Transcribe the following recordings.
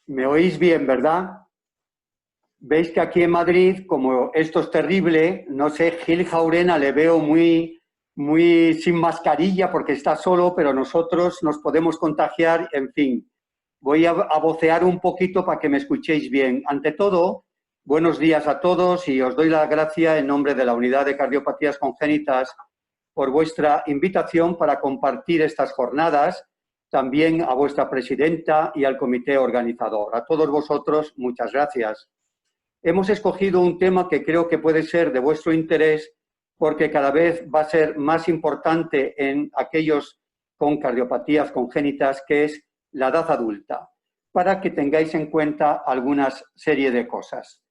¿Me oís bien, verdad? Veis que aquí en Madrid, como esto es terrible, no sé, Gil Jaurena le veo muy sin mascarilla porque está solo, pero nosotros nos podemos contagiar, en fin. Voy a vocear un poquito para que me escuchéis bien. Ante todo, buenos días a todos y os doy la gracia en nombre de la Unidad de Cardiopatías Congénitas por vuestra invitación para compartir estas jornadas, también a vuestra presidenta y al comité organizador. A todos vosotros, muchas gracias. Hemos escogido un tema que creo que puede ser de vuestro interés porque cada vez va a ser más importante en aquellos con cardiopatías congénitas, que es la edad adulta, para que tengáis en cuenta algunas serie de cosas.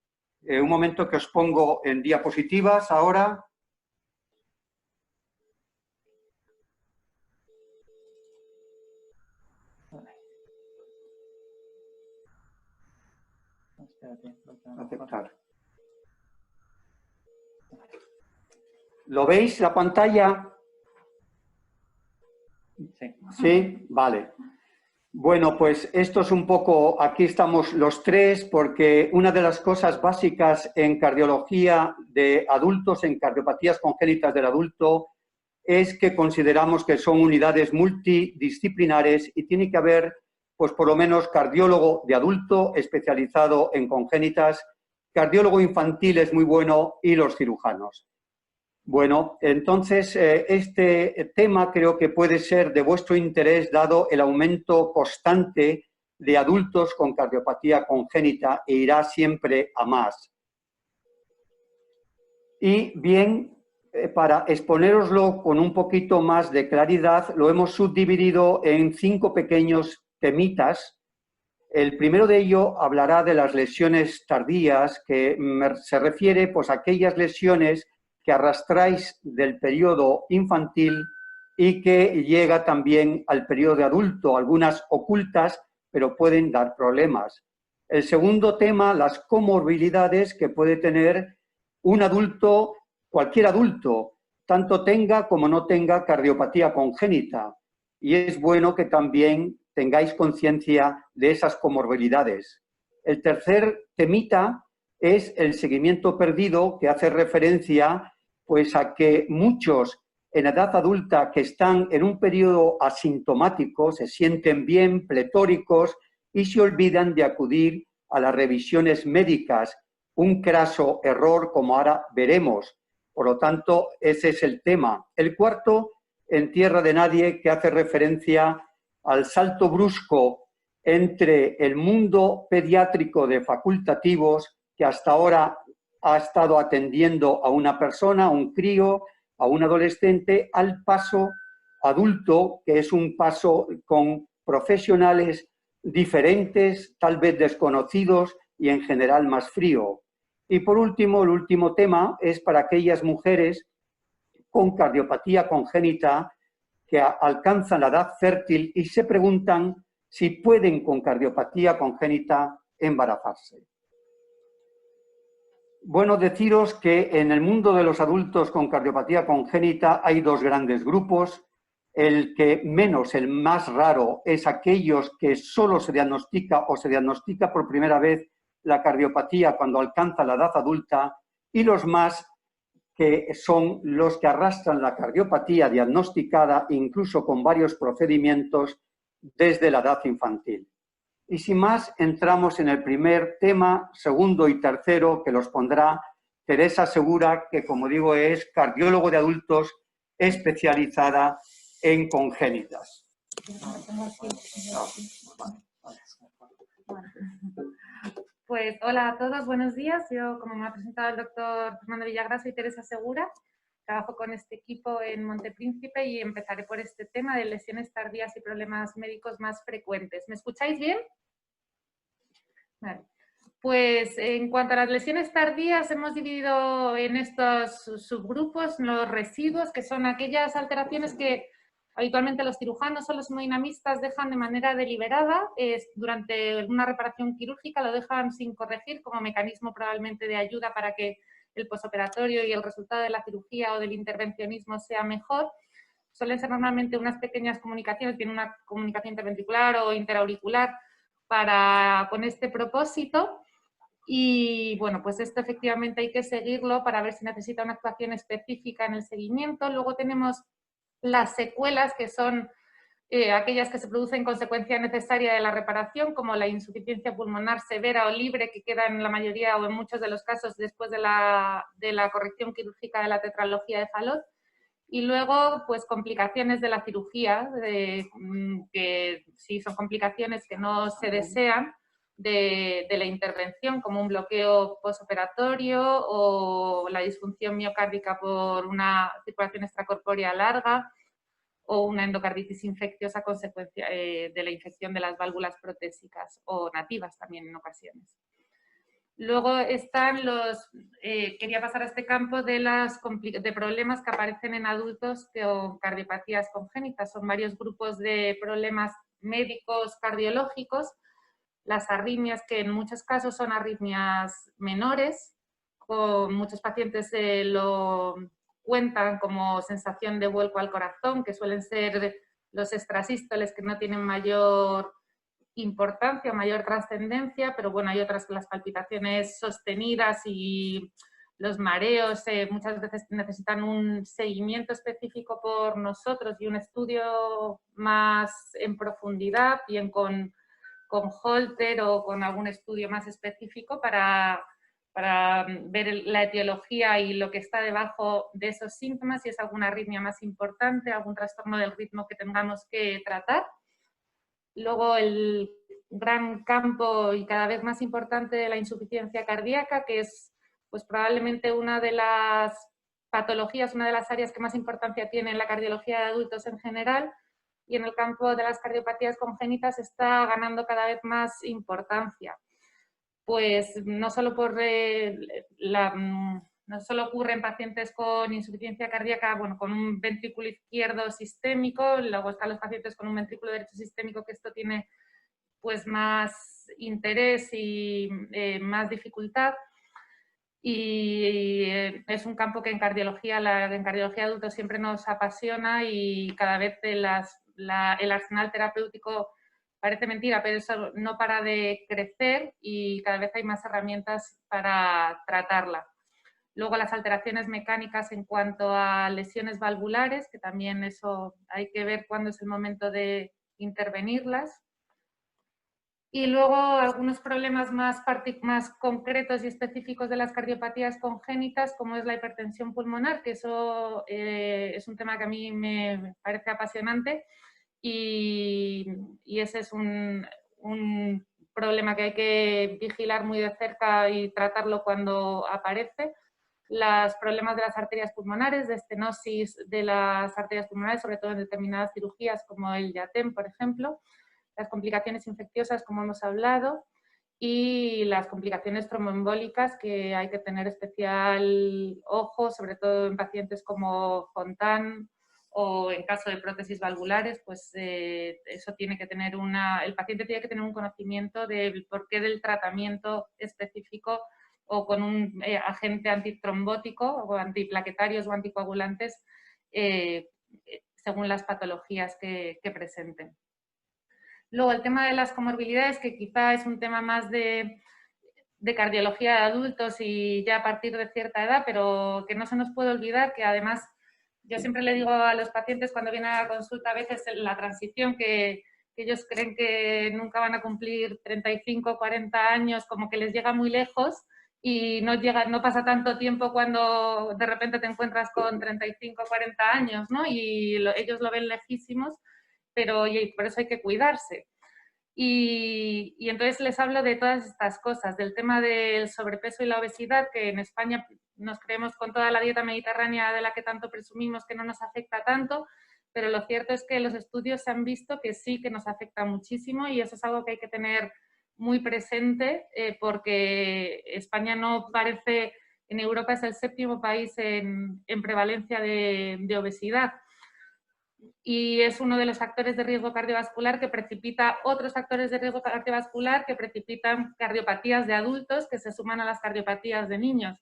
Un momento que os pongo en diapositivas ahora. Aceptar. ¿Lo veis la pantalla? Sí. ¿Sí? Vale. Bueno, pues esto es un poco, aquí estamos los tres, porque una de las cosas básicas en cardiología de adultos, en cardiopatías congénitas del adulto, es que consideramos que son unidades multidisciplinares y tiene que haber, pues por lo menos, cardiólogo de adulto especializado en congénitas, cardiólogo infantil es muy bueno y los cirujanos. Bueno, entonces este tema creo que puede ser de vuestro interés dado el aumento constante de adultos con cardiopatía congénita e irá siempre a más. Y bien, para exponéroslo con un poquito más de claridad, lo hemos subdividido en 5 pequeños temitas. El primero de ello hablará de las lesiones tardías, que se refiere pues, a aquellas lesiones que arrastráis del periodo infantil y que llega también al periodo de adulto, algunas ocultas, pero pueden dar problemas. El segundo tema, las comorbilidades que puede tener un adulto, cualquier adulto, tanto tenga como no tenga cardiopatía congénita. Y es bueno que también tengáis conciencia de esas comorbilidades. El tercer temita es el seguimiento perdido, que hace referencia pues, a que muchos en edad adulta que están en un periodo asintomático se sienten bien, pletóricos y se olvidan de acudir a las revisiones médicas. Un craso error, como ahora veremos. Por lo tanto, ese es el tema. El cuarto, en tierra de nadie, que hace referencia al salto brusco entre el mundo pediátrico de facultativos, que hasta ahora ha estado atendiendo a una persona, a un crío, a un adolescente, al paso adulto, que es un paso con profesionales diferentes, tal vez desconocidos y en general más frío. Y por último, el último tema es para aquellas mujeres con cardiopatía congénita que alcanzan la edad fértil y se preguntan si pueden con cardiopatía congénita embarazarse. Bueno, deciros que en el mundo de los adultos con cardiopatía congénita hay 2 grandes grupos. El que menos, el más raro, es aquellos que solo se diagnostica o se diagnostica por primera vez la cardiopatía cuando alcanza la edad adulta, y los más que son los que arrastran la cardiopatía diagnosticada incluso con varios procedimientos desde la edad infantil. Y sin más, entramos en el primer tema, segundo y tercero, que los pondrá Teresa Segura, que como digo es cardiólogo de adultos especializada en congénitas. Pues hola a todos, buenos días. Yo, como me ha presentado el doctor Fernando Villagrasa, soy Teresa Segura. Trabajo con este equipo en Montepríncipe y empezaré por este tema de lesiones tardías y problemas médicos más frecuentes. ¿Me escucháis bien? Vale. Pues en cuanto a las lesiones tardías, hemos dividido en estos subgrupos los residuos, que son aquellas alteraciones que habitualmente los cirujanos o los hemodinamistas dejan de manera deliberada durante una reparación quirúrgica, lo dejan sin corregir como mecanismo probablemente de ayuda para que el posoperatorio y el resultado de la cirugía o del intervencionismo sea mejor. Suelen ser normalmente unas pequeñas comunicaciones, tienen una comunicación interventricular o interauricular, con este propósito. Y bueno, pues esto efectivamente hay que seguirlo para ver si necesita una actuación específica en el seguimiento. Luego tenemos las secuelas, que son aquellas que se producen consecuencia necesaria de la reparación, como la insuficiencia pulmonar severa o libre, que queda en la mayoría o en muchos de los casos después de la corrección quirúrgica de la tetralogía de Fallot. Y luego, pues complicaciones de la cirugía, que sí son complicaciones que no se desean de la intervención, como un bloqueo posoperatorio o la disfunción miocárdica por una circulación extracorpórea larga o una endocarditis infecciosa a consecuencia de la infección de las válvulas protésicas o nativas también en ocasiones. Luego están quería pasar a este campo de problemas que aparecen en adultos con cardiopatías congénitas. Son varios grupos de problemas médicos cardiológicos. Las arritmias, que en muchos casos son arritmias menores, con muchos pacientes lo cuentan como sensación de vuelco al corazón, que suelen ser los extrasístoles que no tienen mayor importancia, mayor trascendencia, pero bueno, hay otras que las palpitaciones sostenidas y los mareos muchas veces necesitan un seguimiento específico por nosotros y un estudio más en profundidad, bien con Holter o con algún estudio más específico para ver la etiología y lo que está debajo de esos síntomas, si es alguna arritmia más importante, algún trastorno del ritmo que tengamos que tratar. Luego el gran campo y cada vez más importante de la insuficiencia cardíaca, que es pues probablemente una de las patologías, una de las áreas que más importancia tiene en la cardiología de adultos en general, y en el campo de las cardiopatías congénitas está ganando cada vez más importancia. Pues no solo no solo ocurre en pacientes con insuficiencia cardíaca, bueno, con un ventrículo izquierdo sistémico, luego están los pacientes con un ventrículo derecho sistémico, que esto tiene pues más interés y más dificultad. Y es un campo que en cardiología de adultos siempre nos apasiona, y cada vez el arsenal terapéutico parece mentira, pero eso no para de crecer y cada vez hay más herramientas para tratarla. Luego las alteraciones mecánicas en cuanto a lesiones valvulares, que también eso hay que ver cuándo es el momento de intervenirlas. Y luego algunos problemas más concretos y específicos de las cardiopatías congénitas, como es la hipertensión pulmonar, que eso es un tema que a mí me parece apasionante, y ese es un problema que hay que vigilar muy de cerca y tratarlo cuando aparece. Los problemas de las arterias pulmonares, de estenosis de las arterias pulmonares, sobre todo en determinadas cirugías como el IATEM, por ejemplo, las complicaciones infecciosas, como hemos hablado, y las complicaciones tromboembólicas, que hay que tener especial ojo, sobre todo en pacientes como Fontan o en caso de prótesis valvulares, pues eso tiene que tener el paciente tiene que tener un conocimiento del porqué del tratamiento específico o con un agente antitrombótico o antiplaquetarios o anticoagulantes según las patologías que presenten. Luego el tema de las comorbilidades, que quizá es un tema más de cardiología de adultos y ya a partir de cierta edad, pero que no se nos puede olvidar que además yo siempre le digo a los pacientes cuando vienen a la consulta a veces la transición, que ellos creen que nunca van a cumplir 35, 40 años, como que les llega muy lejos y no pasa tanto tiempo cuando de repente te encuentras con 35, 40 años, ¿no? Y ellos lo ven lejísimos, pero por eso hay que cuidarse. Y entonces les hablo de todas estas cosas, del tema del sobrepeso y la obesidad, que en España nos creemos con toda la dieta mediterránea de la que tanto presumimos que no nos afecta tanto, pero lo cierto es que los estudios se han visto que sí que nos afecta muchísimo, y eso es algo que hay que tener muy presente porque España no parece, en Europa es el 7º país en prevalencia de obesidad. Y es uno de los factores de riesgo cardiovascular que precipita otros factores de riesgo cardiovascular que precipitan cardiopatías de adultos que se suman a las cardiopatías de niños.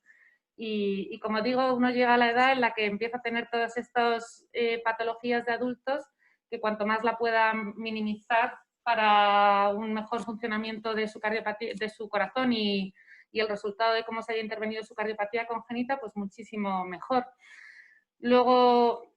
Y como digo, uno llega a la edad en la que empieza a tener todas estas patologías de adultos, que cuanto más la puedan minimizar, para un mejor funcionamiento de su cardiopatía, de su corazón y el resultado de cómo se haya intervenido su cardiopatía congénita, pues muchísimo mejor. Luego,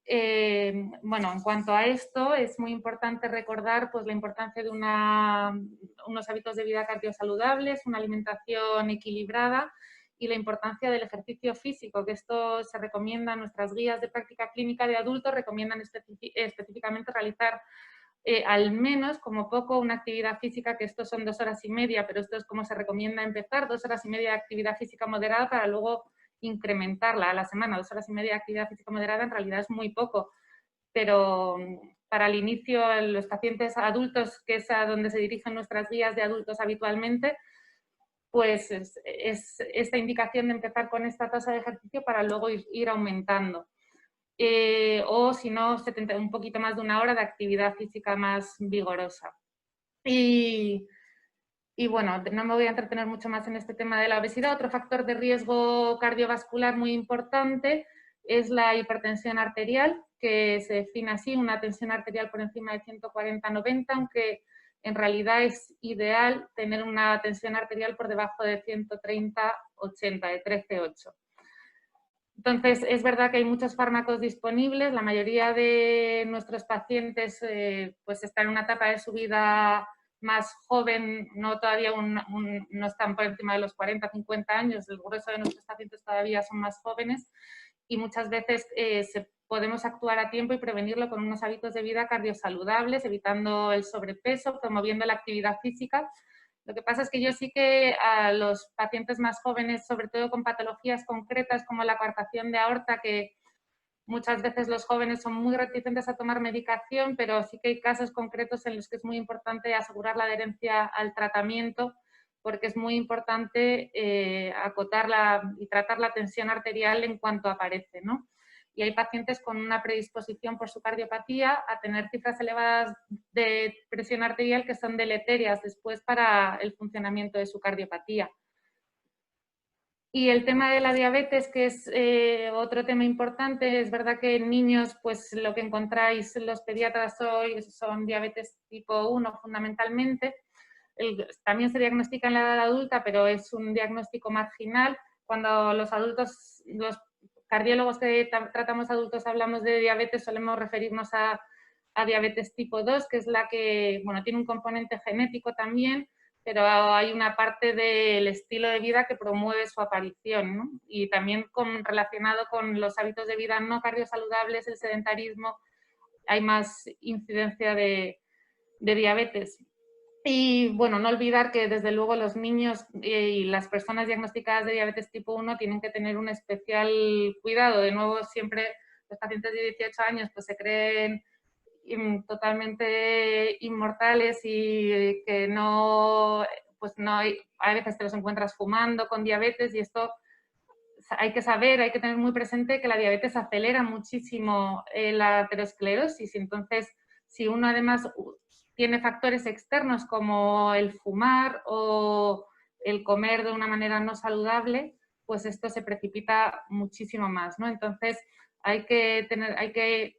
bueno, en cuanto a esto, es muy importante recordar pues, la importancia de unos hábitos de vida cardiosaludables, una alimentación equilibrada y la importancia del ejercicio físico, que esto se recomienda en nuestras guías de práctica clínica de adultos, recomiendan específicamente realizar al menos, como poco, una actividad física, que esto son 2 horas y media, pero esto es como se recomienda empezar, 2 horas y media de actividad física moderada para luego incrementarla a la semana. 2 horas y media de actividad física moderada en realidad es muy poco, pero para el inicio, los pacientes adultos, que es a donde se dirigen nuestras guías de adultos habitualmente, pues es esta indicación de empezar con esta tasa de ejercicio para luego ir aumentando. O si no, un poquito más de 1 hora de actividad física más vigorosa. Y bueno, no me voy a entretener mucho más en este tema de la obesidad. Otro factor de riesgo cardiovascular muy importante es la hipertensión arterial, que se define así, una tensión arterial por encima de 140/90, aunque en realidad es ideal tener una tensión arterial por debajo de 130/80, de 13/8. Entonces, es verdad que hay muchos fármacos disponibles. La mayoría de nuestros pacientes pues están en una etapa de su vida más joven, no todavía no están por encima de los 40, 50 años. El grueso de nuestros pacientes todavía son más jóvenes y muchas veces podemos actuar a tiempo y prevenirlo con unos hábitos de vida cardiosaludables, evitando el sobrepeso, promoviendo la actividad física. Lo que pasa es que yo sí que a los pacientes más jóvenes, sobre todo con patologías concretas como la coartación de aorta, que muchas veces los jóvenes son muy reticentes a tomar medicación, pero sí que hay casos concretos en los que es muy importante asegurar la adherencia al tratamiento, porque es muy importante acotar y tratar la tensión arterial en cuanto aparece, ¿no? Y hay pacientes con una predisposición por su cardiopatía a tener cifras elevadas de presión arterial que son deleterias después para el funcionamiento de su cardiopatía. Y el tema de la diabetes, que es otro tema importante, es verdad que en niños pues lo que encontráis los pediatras hoy son diabetes tipo 1 fundamentalmente. También se diagnostica en la edad adulta, pero es un diagnóstico marginal. Cuando los adultos, los cardiólogos que tratamos adultos hablamos de diabetes, solemos referirnos a diabetes tipo 2, que es la que, bueno, tiene un componente genético también, pero hay una parte del estilo de vida que promueve su aparición, ¿no? Y también relacionado con los hábitos de vida no cardiosaludables, el sedentarismo, hay más incidencia de diabetes. Y bueno, no olvidar que desde luego los niños y las personas diagnosticadas de diabetes tipo 1 tienen que tener un especial cuidado. De nuevo, siempre los pacientes de 18 años pues se creen totalmente inmortales y que pues no hay, a veces te los encuentras fumando con diabetes y esto hay que saber, hay que tener muy presente que la diabetes acelera muchísimo la aterosclerosis. Entonces, si uno además tiene factores externos como el fumar o el comer de una manera no saludable, pues esto se precipita muchísimo más, ¿no? Entonces, hay que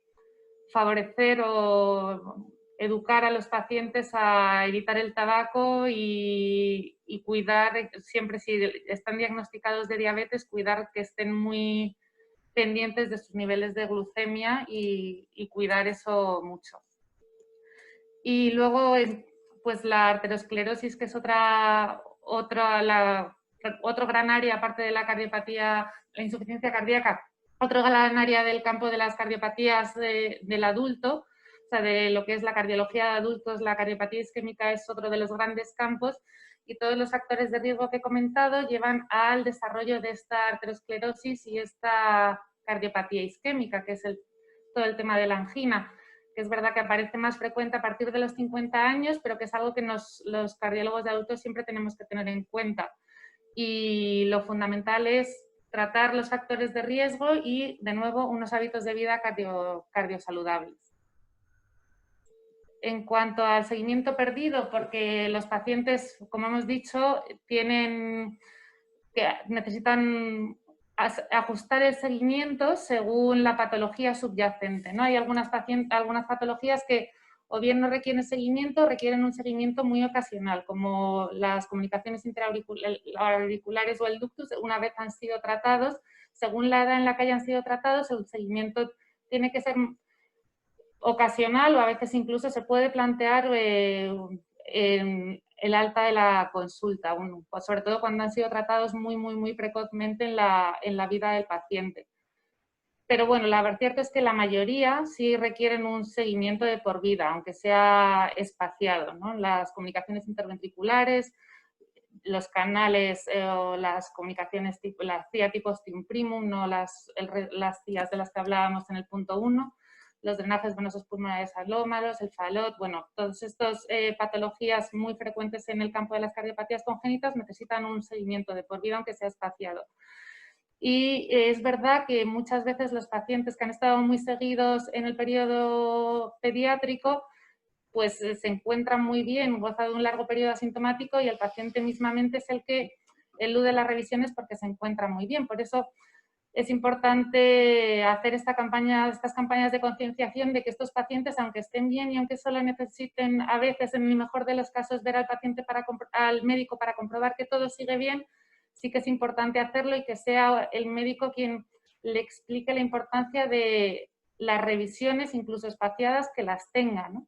favorecer o educar a los pacientes a evitar el tabaco y cuidar, siempre si están diagnosticados de diabetes, cuidar que estén muy pendientes de sus niveles de glucemia y cuidar eso mucho. Y luego, pues la arteriosclerosis, que es otro gran área, aparte de la cardiopatía, la insuficiencia cardíaca, otro gran área del campo de las cardiopatías del adulto, o sea, de lo que es la cardiología de adultos, la cardiopatía isquémica es otro de los grandes campos y todos los factores de riesgo que he comentado llevan al desarrollo de esta arteriosclerosis y esta cardiopatía isquémica, que es todo el tema de la angina, que es verdad que aparece más frecuente a partir de los 50 años, pero que es algo que los cardiólogos de adultos siempre tenemos que tener en cuenta. Y lo fundamental es tratar los factores de riesgo y, de nuevo, unos hábitos de vida cardiosaludables. En cuanto al seguimiento perdido, porque los pacientes, como hemos dicho, necesitan ajustar el seguimiento según la patología subyacente, ¿no? Hay algunas patologías que o bien no requieren seguimiento, requieren un seguimiento muy ocasional, como las comunicaciones interauriculares o el ductus, una vez han sido tratados, según la edad en la que hayan sido tratados, el seguimiento tiene que ser ocasional o a veces incluso se puede plantear en el alta de la consulta, sobre todo cuando han sido tratados muy precozmente en la vida del paciente. Pero bueno, la cierto es que la mayoría sí requieren un seguimiento de por vida, aunque sea espaciado, ¿no? Las comunicaciones interventriculares, los canales o las comunicaciones tipo, la CIA tipo Stim Primum, no las CIAs de las que hablábamos en el punto 1, los drenajes venosos pulmonares alómaros, el FALOT, bueno, todas estas patologías muy frecuentes en el campo de las cardiopatías congénitas necesitan un seguimiento de por vida, aunque sea espaciado. Y es verdad que muchas veces los pacientes que han estado muy seguidos en el periodo pediátrico, pues se encuentran muy bien, goza de un largo periodo asintomático y el paciente mismamente es el que elude las revisiones porque se encuentra muy bien. Por eso es importante hacer estas campañas de concienciación de que estos pacientes, aunque estén bien y aunque solo necesiten a veces, en el mejor de los casos, ver al paciente al médico para comprobar que todo sigue bien, sí que es importante hacerlo y que sea el médico quien le explique la importancia de las revisiones, incluso espaciadas, que las tenga, ¿no?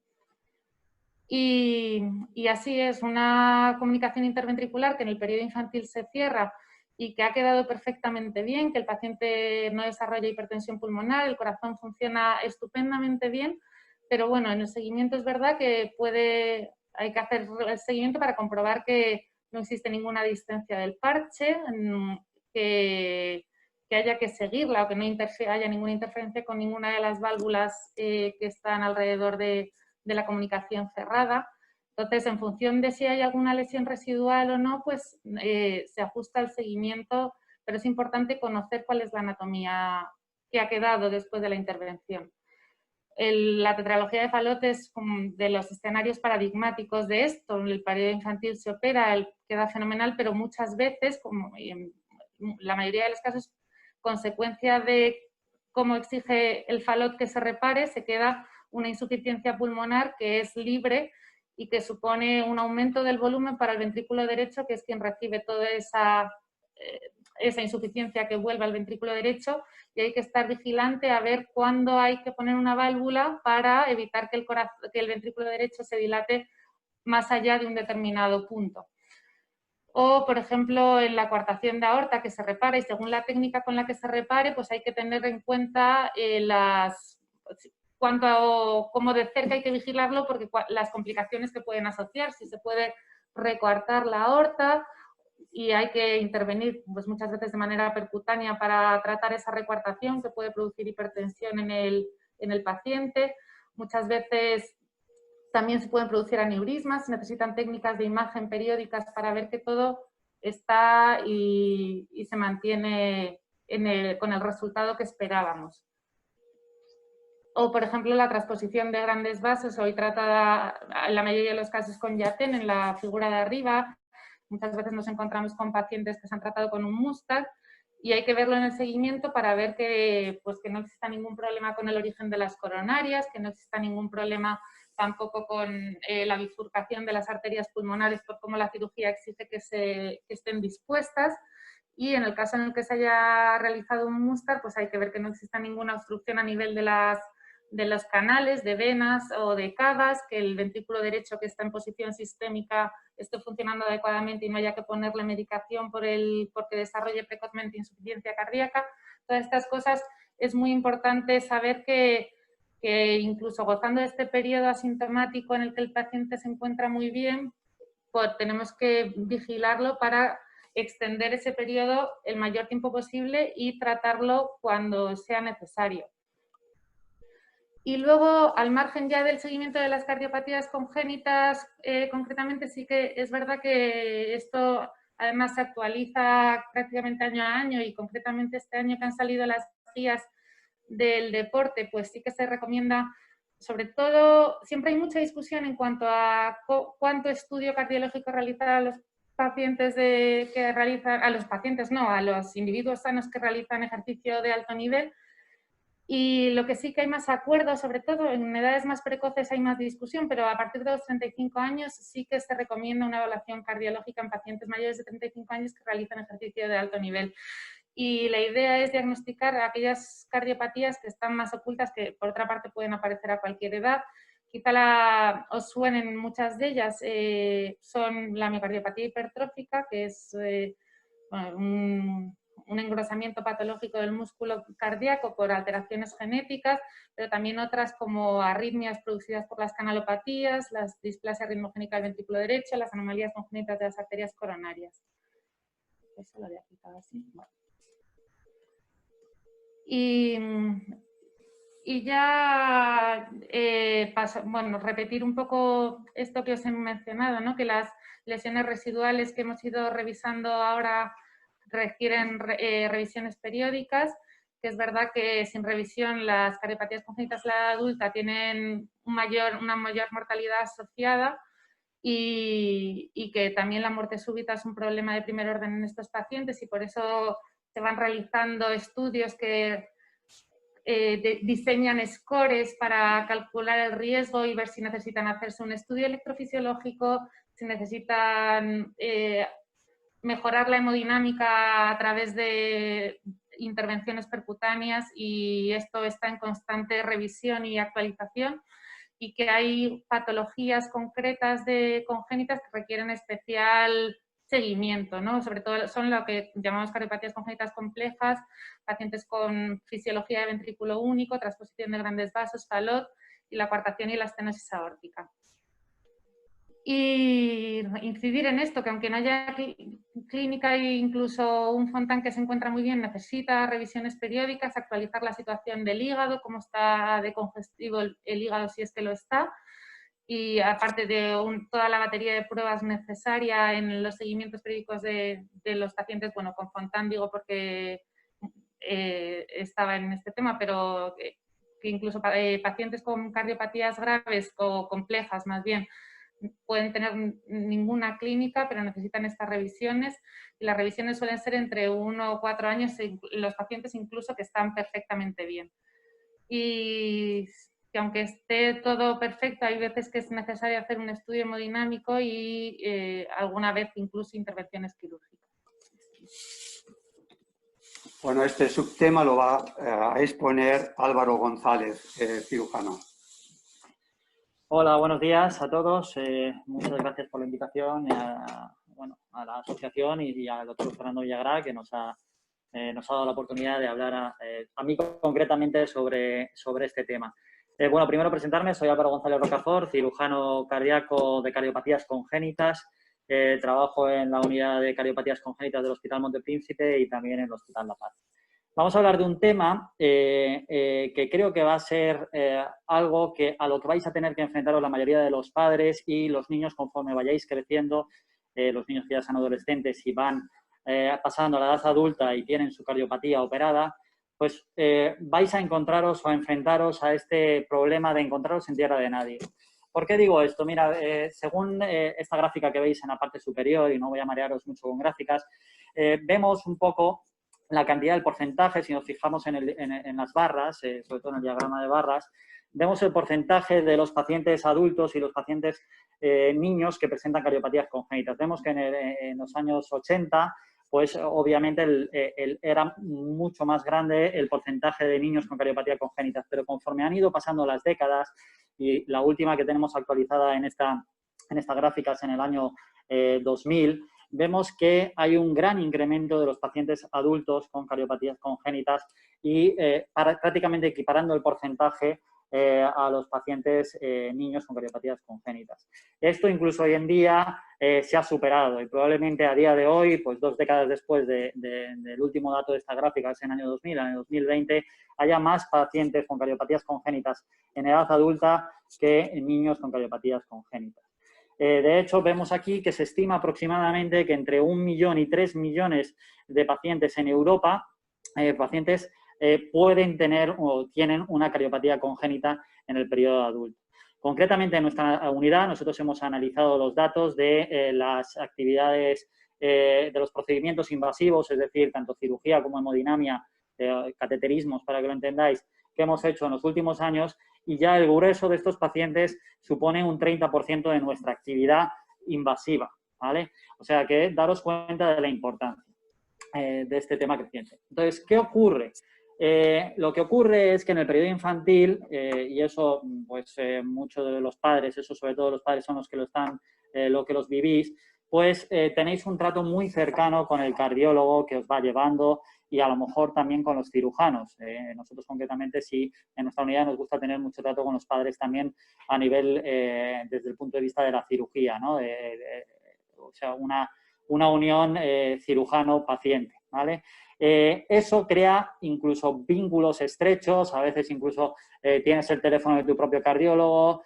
Y así es, una comunicación interventricular que en el periodo infantil se cierra y que ha quedado perfectamente bien, que el paciente no desarrolla hipertensión pulmonar, el corazón funciona estupendamente bien, pero bueno, en el seguimiento es verdad que hay que hacer el seguimiento para comprobar que no existe ninguna distancia del parche, que haya que seguirla o que no haya ninguna interferencia con ninguna de las válvulas que están alrededor de la comunicación cerrada. Entonces, en función de si hay alguna lesión residual o no, pues se ajusta el seguimiento, pero es importante conocer cuál es la anatomía que ha quedado después de la intervención. La tetralogía de Fallot es de los escenarios paradigmáticos de esto. En el periodo infantil se opera, queda fenomenal, pero muchas veces, como en la mayoría de los casos, consecuencia de cómo exige el Fallot que se repare, se queda una insuficiencia pulmonar que es libre y que supone un aumento del volumen para el ventrículo derecho, que es quien recibe toda esa insuficiencia que vuelve al ventrículo derecho, y hay que estar vigilante a ver cuándo hay que poner una válvula para evitar que el ventrículo derecho se dilate más allá de un determinado punto. O, por ejemplo, en la coartación de aorta que se repara, y según la técnica con la que se repare, pues hay que tener en cuenta cómo de cerca hay que vigilarlo, porque las complicaciones que pueden asociar, si se puede recoartar la aorta y hay que intervenir pues muchas veces de manera percutánea para tratar esa recoartación que puede producir hipertensión en el paciente. Muchas veces también se pueden producir aneurismas, se necesitan técnicas de imagen periódicas para ver que todo está y se mantiene con el resultado que esperábamos. O, por ejemplo, la transposición de grandes vasos, hoy tratada en la mayoría de los casos con Yaten, en la figura de arriba. Muchas veces nos encontramos con pacientes que se han tratado con un Mustad y hay que verlo en el seguimiento para ver que no exista ningún problema con el origen de las coronarias, que no exista ningún problema tampoco con la bifurcación de las arterias pulmonares por cómo la cirugía exige que estén dispuestas. Y en el caso en el que se haya realizado un Mustad, pues hay que ver que no exista ninguna obstrucción a nivel de los canales, de venas o de cavas, que el ventrículo derecho que está en posición sistémica esté funcionando adecuadamente y no haya que ponerle medicación porque desarrolle precozmente insuficiencia cardíaca. Todas estas cosas es muy importante saber que incluso gozando de este periodo asintomático en el que el paciente se encuentra muy bien, pues tenemos que vigilarlo para extender ese periodo el mayor tiempo posible y tratarlo cuando sea necesario. Y luego, al margen ya del seguimiento de las cardiopatías congénitas, concretamente sí que es verdad que esto además se actualiza prácticamente año a año, y concretamente este año que han salido las guías del deporte, pues sí que se recomienda, sobre todo, siempre hay mucha discusión en cuanto a cuánto estudio cardiológico realizar a los pacientes a los individuos sanos que realizan ejercicio de alto nivel. Y lo que sí que hay más acuerdo, sobre todo en edades más precoces hay más discusión, pero a partir de los 35 años sí que se recomienda una evaluación cardiológica en pacientes mayores de 35 años que realizan ejercicio de alto nivel. Y la idea es diagnosticar aquellas cardiopatías que están más ocultas, que por otra parte pueden aparecer a cualquier edad. Quizá os suenen muchas de ellas, son la miocardiopatía hipertrófica, que es bueno, un engrosamiento patológico del músculo cardíaco por alteraciones genéticas, pero también otras como arritmias producidas por las canalopatías, las displasia ritmogénica del ventrículo derecho, las anomalías congénitas de las arterias coronarias. Eso lo había aplicado así. Bueno. Y ya, bueno, repetir un poco esto que os he mencionado, ¿no? Que las lesiones residuales que hemos ido revisando ahora requieren revisiones periódicas, que es verdad que sin revisión las cardiopatías congénitas de la edad adulta tienen una mayor mortalidad asociada y que también la muerte súbita es un problema de primer orden en estos pacientes y por eso se van realizando estudios que diseñan scores para calcular el riesgo y ver si necesitan hacerse un estudio electrofisiológico, si necesitan mejorar la hemodinámica a través de intervenciones percutáneas y esto está en constante revisión y actualización y que hay patologías concretas de congénitas que requieren especial seguimiento, ¿no? Sobre todo son lo que llamamos cardiopatías congénitas complejas, pacientes con fisiología de ventrículo único, transposición de grandes vasos, falot y la coartación y la estenosis aórtica. Y incidir en esto, que aunque no haya clínica e incluso un Fontan que se encuentra muy bien, necesita revisiones periódicas, actualizar la situación del hígado, cómo está de congestivo el hígado si es que lo está, y aparte de toda la batería de pruebas necesaria en los seguimientos periódicos de los pacientes, bueno, con Fontan digo porque estaba en este tema, pero que incluso pacientes con cardiopatías graves o complejas más bien, pueden tener ninguna clínica, pero necesitan estas revisiones y las revisiones suelen ser entre 1 o 4 años, los pacientes incluso que están perfectamente bien. Y que aunque esté todo perfecto, hay veces que es necesario hacer un estudio hemodinámico y alguna vez incluso intervenciones quirúrgicas. Bueno, este subtema lo va a exponer Álvaro González, cirujano. Hola, buenos días a todos. Muchas gracias por la invitación a la asociación y al doctor Fernando Villagrá, que nos ha dado la oportunidad de hablar a mí concretamente sobre este tema. Bueno, primero presentarme, soy Álvaro González Rocafort, cirujano cardíaco de cardiopatías congénitas. Trabajo en la unidad de cardiopatías congénitas del Hospital Montepríncipe y también en el Hospital La Paz. Vamos a hablar de un tema que creo que va a ser algo a lo que vais a tener que enfrentaros la mayoría de los padres y los niños conforme vayáis creciendo, los niños que ya son adolescentes y van pasando a la edad adulta y tienen su cardiopatía operada, pues vais a encontraros o a enfrentaros a este problema de encontraros en tierra de nadie. ¿Por qué digo esto? Mira, según esta gráfica que veis en la parte superior, y no voy a marearos mucho con gráficas, vemos un poco la cantidad del porcentaje, si nos fijamos en las barras, sobre todo en el diagrama de barras, vemos el porcentaje de los pacientes adultos y los pacientes niños que presentan cardiopatías congénitas. Vemos que en los años 80, pues obviamente era mucho más grande el porcentaje de niños con cardiopatía congénitas, pero conforme han ido pasando las décadas, y la última que tenemos actualizada en esta gráfica es en el año 2000, vemos que hay un gran incremento de los pacientes adultos con cardiopatías congénitas y prácticamente equiparando el porcentaje a los pacientes niños con cardiopatías congénitas. Esto incluso hoy en día se ha superado y probablemente a día de hoy, pues 2 décadas después del último dato de esta gráfica, es en el año 2000, en el año 2020, haya más pacientes con cardiopatías congénitas en edad adulta que niños con cardiopatías congénitas. De hecho, vemos aquí que se estima aproximadamente que entre 1 millón y 3 millones de pacientes en Europa, pueden tener o tienen una cardiopatía congénita en el periodo adulto. Concretamente, en nuestra unidad, nosotros hemos analizado los datos de las actividades de los procedimientos invasivos, es decir, tanto cirugía como hemodinamia, cateterismos, para que lo entendáis, que hemos hecho en los últimos años y ya el grueso de estos pacientes supone un 30% de nuestra actividad invasiva, ¿vale? O sea que daros cuenta de la importancia de este tema creciente. Entonces, ¿qué ocurre? Lo que ocurre es que en el periodo infantil, y eso, pues, muchos de los padres, eso sobre todo los padres son los que lo están, lo que los vivís, pues tenéis un trato muy cercano con el cardiólogo que os va llevando y a lo mejor también con los cirujanos. Nosotros concretamente sí, en nuestra unidad nos gusta tener mucho trato con los padres también a nivel, desde el punto de vista de la cirugía, ¿no? O sea, una unión cirujano-paciente, ¿vale? Eso crea incluso vínculos estrechos, a veces incluso tienes el teléfono de tu propio cardiólogo,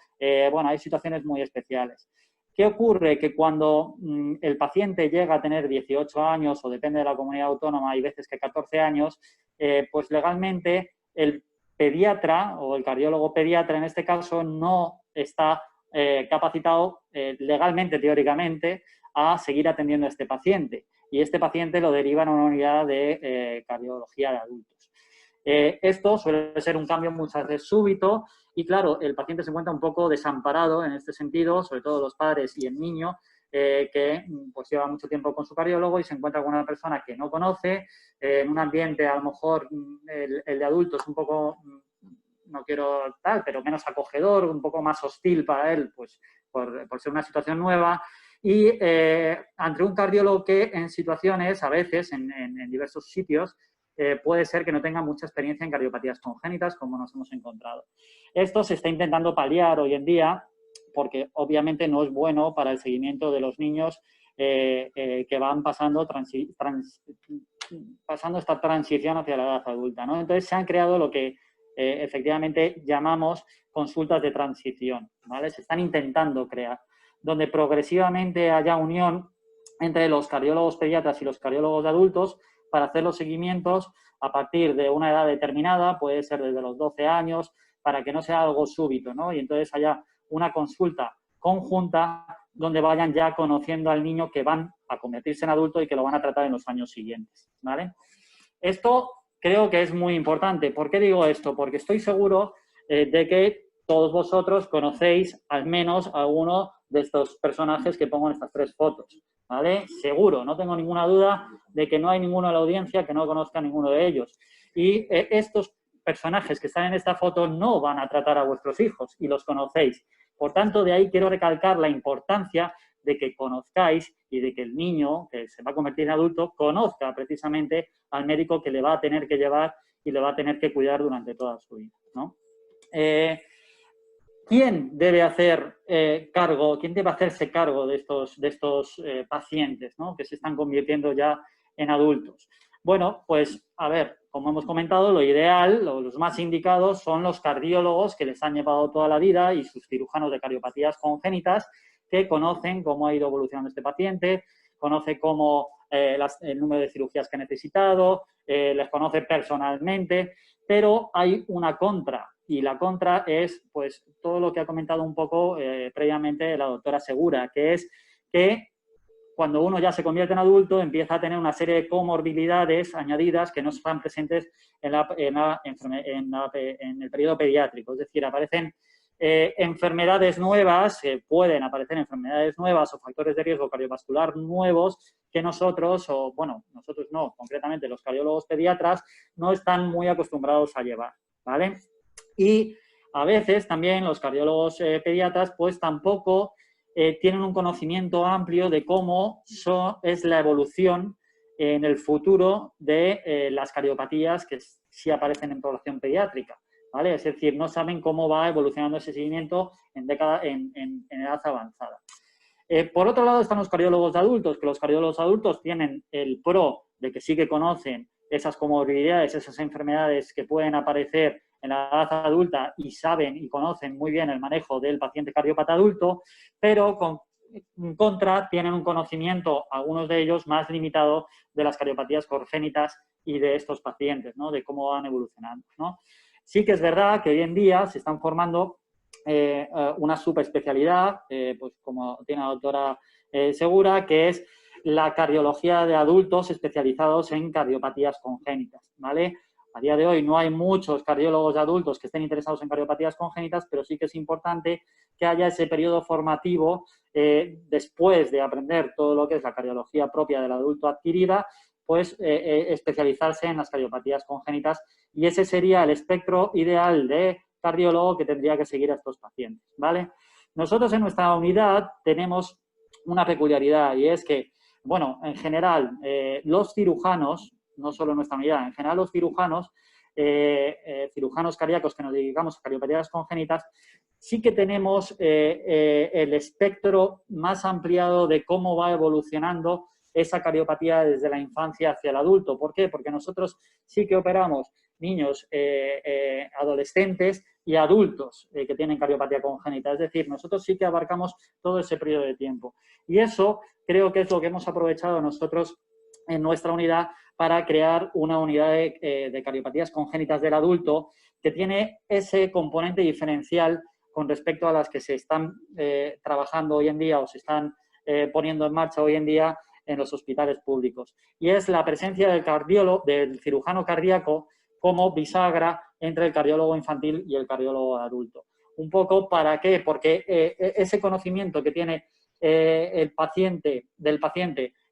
bueno, hay situaciones muy especiales. ¿Qué ocurre? Que cuando el paciente llega a tener 18 años o depende de la comunidad autónoma, hay veces que 14 años, pues legalmente el pediatra o el cardiólogo pediatra en este caso no está capacitado legalmente, teóricamente, a seguir atendiendo a este paciente. Y este paciente lo deriva en una unidad de cardiología de adultos. Esto suele ser un cambio muchas veces súbito y, claro, el paciente se encuentra un poco desamparado en este sentido, sobre todo los padres y el niño, que pues lleva mucho tiempo con su cardiólogo y se encuentra con una persona que no conoce, en un ambiente a lo mejor el de adultos un poco, no quiero tal, pero menos acogedor, un poco más hostil para él, pues por ser una situación nueva. Y ante un cardiólogo que en situaciones, a veces, en diversos sitios, puede ser que no tenga mucha experiencia en cardiopatías congénitas, como nos hemos encontrado. Esto se está intentando paliar hoy en día, porque obviamente no es bueno para el seguimiento de los niños que van pasando esta transición hacia la edad adulta, ¿no? Entonces se han creado lo que efectivamente llamamos consultas de transición, ¿vale? Se están intentando crear, donde progresivamente haya unión entre los cardiólogos pediatras y los cardiólogos de adultos para hacer los seguimientos a partir de una edad determinada, puede ser desde los 12 años, para que no sea algo súbito, ¿no? Y entonces haya una consulta conjunta donde vayan ya conociendo al niño que van a convertirse en adulto y que lo van a tratar en los años siguientes, ¿vale? Esto creo que es muy importante. ¿Por qué digo esto? Porque estoy seguro de que todos vosotros conocéis al menos a alguno de estos personajes que pongo en estas tres fotos, ¿vale? Seguro, no tengo ninguna duda de que no hay ninguno en la audiencia que no conozca a ninguno de ellos. Y estos personajes que están en esta foto no van a tratar a vuestros hijos y los conocéis. Por tanto, de ahí quiero recalcar la importancia de que conozcáis y de que el niño, que se va a convertir en adulto, conozca precisamente al médico que le va a tener que llevar y le va a tener que cuidar durante toda su vida, ¿no? ¿Quién debe hacer quién debe hacerse cargo de estos pacientes, ¿no? Que se están convirtiendo ya en adultos? Bueno, pues, a ver, como hemos comentado, lo ideal, los más indicados son los cardiólogos que les han llevado toda la vida y sus cirujanos de cardiopatías congénitas que conocen cómo ha ido evolucionando este paciente, conoce cómo el número de cirugías que ha necesitado, les conoce personalmente, pero hay una contra. Y la contra es, pues, todo lo que ha comentado un poco previamente la doctora Segura, que es que cuando uno ya se convierte en adulto empieza a tener una serie de comorbilidades añadidas que no están presentes en el periodo pediátrico. Es decir, aparecen enfermedades nuevas, pueden aparecer enfermedades nuevas o factores de riesgo cardiovascular nuevos que nosotros no, concretamente los cardiólogos pediatras, no están muy acostumbrados a llevar, ¿vale? Y a veces también los cardiólogos pediatras pues tampoco tienen un conocimiento amplio de cómo es la evolución en el futuro de las cardiopatías que sí aparecen en población pediátrica, ¿vale? Es decir, no saben cómo va evolucionando ese seguimiento en edad avanzada. Por otro lado están los cardiólogos de adultos, que los cardiólogos adultos tienen el pro de que sí que conocen esas comorbilidades, esas enfermedades que pueden aparecer en la edad adulta y saben y conocen muy bien el manejo del paciente cardiópata adulto, pero en contra tienen un conocimiento, algunos de ellos, más limitado de las cardiopatías congénitas y de estos pacientes, ¿no? De cómo van evolucionando, ¿no? Sí que es verdad que hoy en día se están formando una subespecialidad, pues como tiene la doctora Segura, que es la cardiología de adultos especializados en cardiopatías congénitas, ¿vale? A día de hoy no hay muchos cardiólogos de adultos que estén interesados en cardiopatías congénitas, pero sí que es importante que haya ese periodo formativo después de aprender todo lo que es la cardiología propia del adulto adquirida, pues especializarse en las cardiopatías congénitas, y ese sería el espectro ideal de cardiólogo que tendría que seguir a estos pacientes, ¿vale? Nosotros en nuestra unidad tenemos una peculiaridad, y es que, bueno, en general, los cirujanos, no solo en nuestra unidad, en general los cirujanos cardíacos que nos dedicamos a cardiopatías congénitas, sí que tenemos el espectro más ampliado de cómo va evolucionando esa cardiopatía desde la infancia hacia el adulto. ¿Por qué? Porque nosotros sí que operamos niños, adolescentes y adultos que tienen cardiopatía congénita. Es decir, nosotros sí que abarcamos todo ese periodo de tiempo. Y eso creo que es lo que hemos aprovechado nosotros en nuestra unidad para crear una unidad de cardiopatías congénitas del adulto que tiene ese componente diferencial con respecto a las que se están trabajando hoy en día o se están poniendo en marcha hoy en día en los hospitales públicos. Y es la presencia del cardiólogo, del cirujano cardíaco, como bisagra entre el cardiólogo infantil y el cardiólogo adulto. Un poco, ¿para qué? Porque ese conocimiento que tiene del paciente,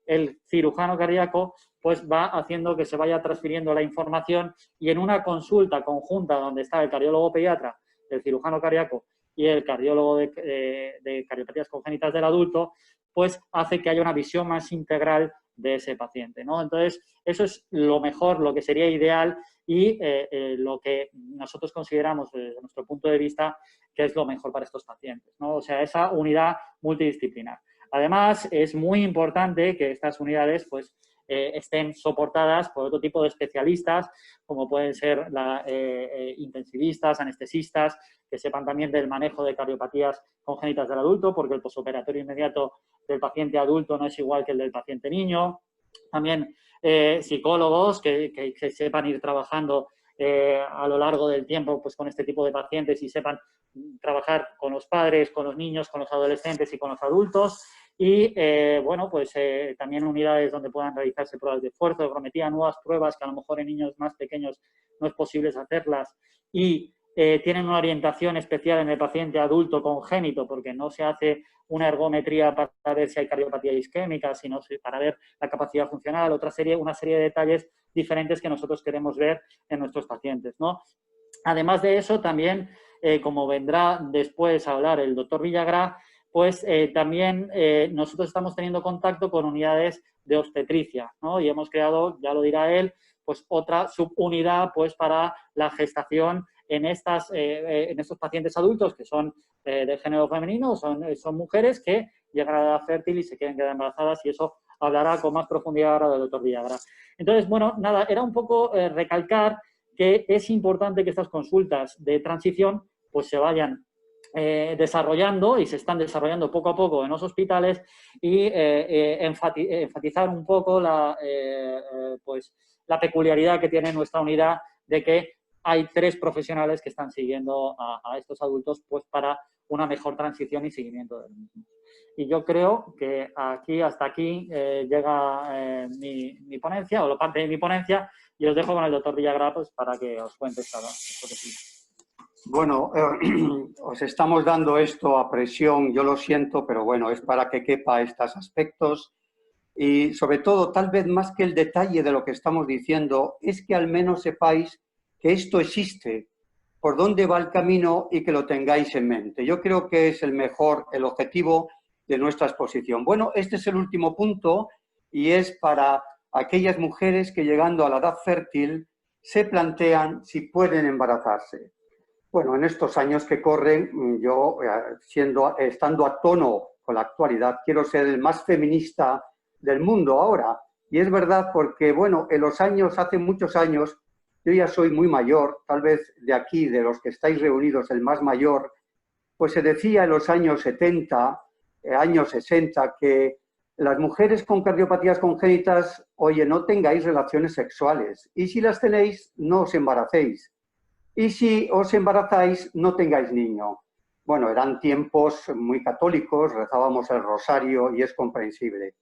el cirujano cardíaco, pues va haciendo que se vaya transfiriendo la información, y en una consulta conjunta donde está el cardiólogo pediatra, el cirujano cardíaco y el cardiólogo de cardiopatías congénitas del adulto, pues hace que haya una visión más integral de ese paciente, ¿no? Entonces, eso es lo mejor, lo que sería ideal, y lo que nosotros consideramos desde nuestro punto de vista que es lo mejor para estos pacientes, ¿no? O sea, esa unidad multidisciplinar. Además, es muy importante que estas unidades pues, estén soportadas por otro tipo de especialistas, como pueden ser intensivistas, anestesistas, que sepan también del manejo de cardiopatías congénitas del adulto, porque el posoperatorio inmediato del paciente adulto no es igual que el del paciente niño. También psicólogos que sepan ir trabajando a lo largo del tiempo pues, con este tipo de pacientes, y sepan trabajar con los padres, con los niños, con los adolescentes y con los adultos. Y, bueno, pues también unidades donde puedan realizarse pruebas de esfuerzo. Prometía nuevas pruebas que a lo mejor en niños más pequeños no es posible hacerlas, y tienen una orientación especial en el paciente adulto congénito, porque no se hace una ergometría para ver si hay cardiopatía isquémica, sino para ver la capacidad funcional, una serie de detalles diferentes que nosotros queremos ver en nuestros pacientes, ¿no? Además de eso, también, como vendrá después a hablar el doctor Villagrá, pues también nosotros estamos teniendo contacto con unidades de obstetricia, ¿no? Y hemos creado, ya lo dirá él, pues otra subunidad pues para la gestación en estos pacientes adultos que son de género femenino, son mujeres que llegan a la edad fértil y se quieren quedar embarazadas, y eso hablará con más profundidad ahora del doctor Villagrá. Entonces, bueno, nada, era un poco recalcar que es importante que estas consultas de transición pues se vayan desarrollando, y se están desarrollando poco a poco en los hospitales, y enfatizar un poco pues, la peculiaridad que tiene nuestra unidad de que hay 3 profesionales que están siguiendo a estos adultos pues, para una mejor transición y seguimiento del mismo. Y yo creo que hasta aquí llega mi ponencia, o la parte de mi ponencia, y os dejo con el doctor Villagrá pues, para que os cuente esto que sí. Bueno, os estamos dando esto a presión, yo lo siento, pero bueno, es para que quepa estos aspectos, y sobre todo, tal vez más que el detalle de lo que estamos diciendo, es que al menos sepáis que esto existe, por dónde va el camino, y que lo tengáis en mente. Yo creo que es el objetivo de nuestra exposición. Bueno, este es el último punto, y es para aquellas mujeres que, llegando a la edad fértil, se plantean si pueden embarazarse. Bueno, en estos años que corren, yo, estando a tono con la actualidad, quiero ser el más feminista del mundo ahora. Y es verdad porque, bueno, hace muchos años, yo ya soy muy mayor, tal vez de aquí, de los que estáis reunidos, el más mayor, pues se decía en los años 70, años 60, que las mujeres con cardiopatías congénitas, oye, no tengáis relaciones sexuales, y si las tenéis, no os embaracéis. Y si os embarazáis, no tengáis niño. Bueno, eran tiempos muy católicos, rezábamos el rosario y es comprensible.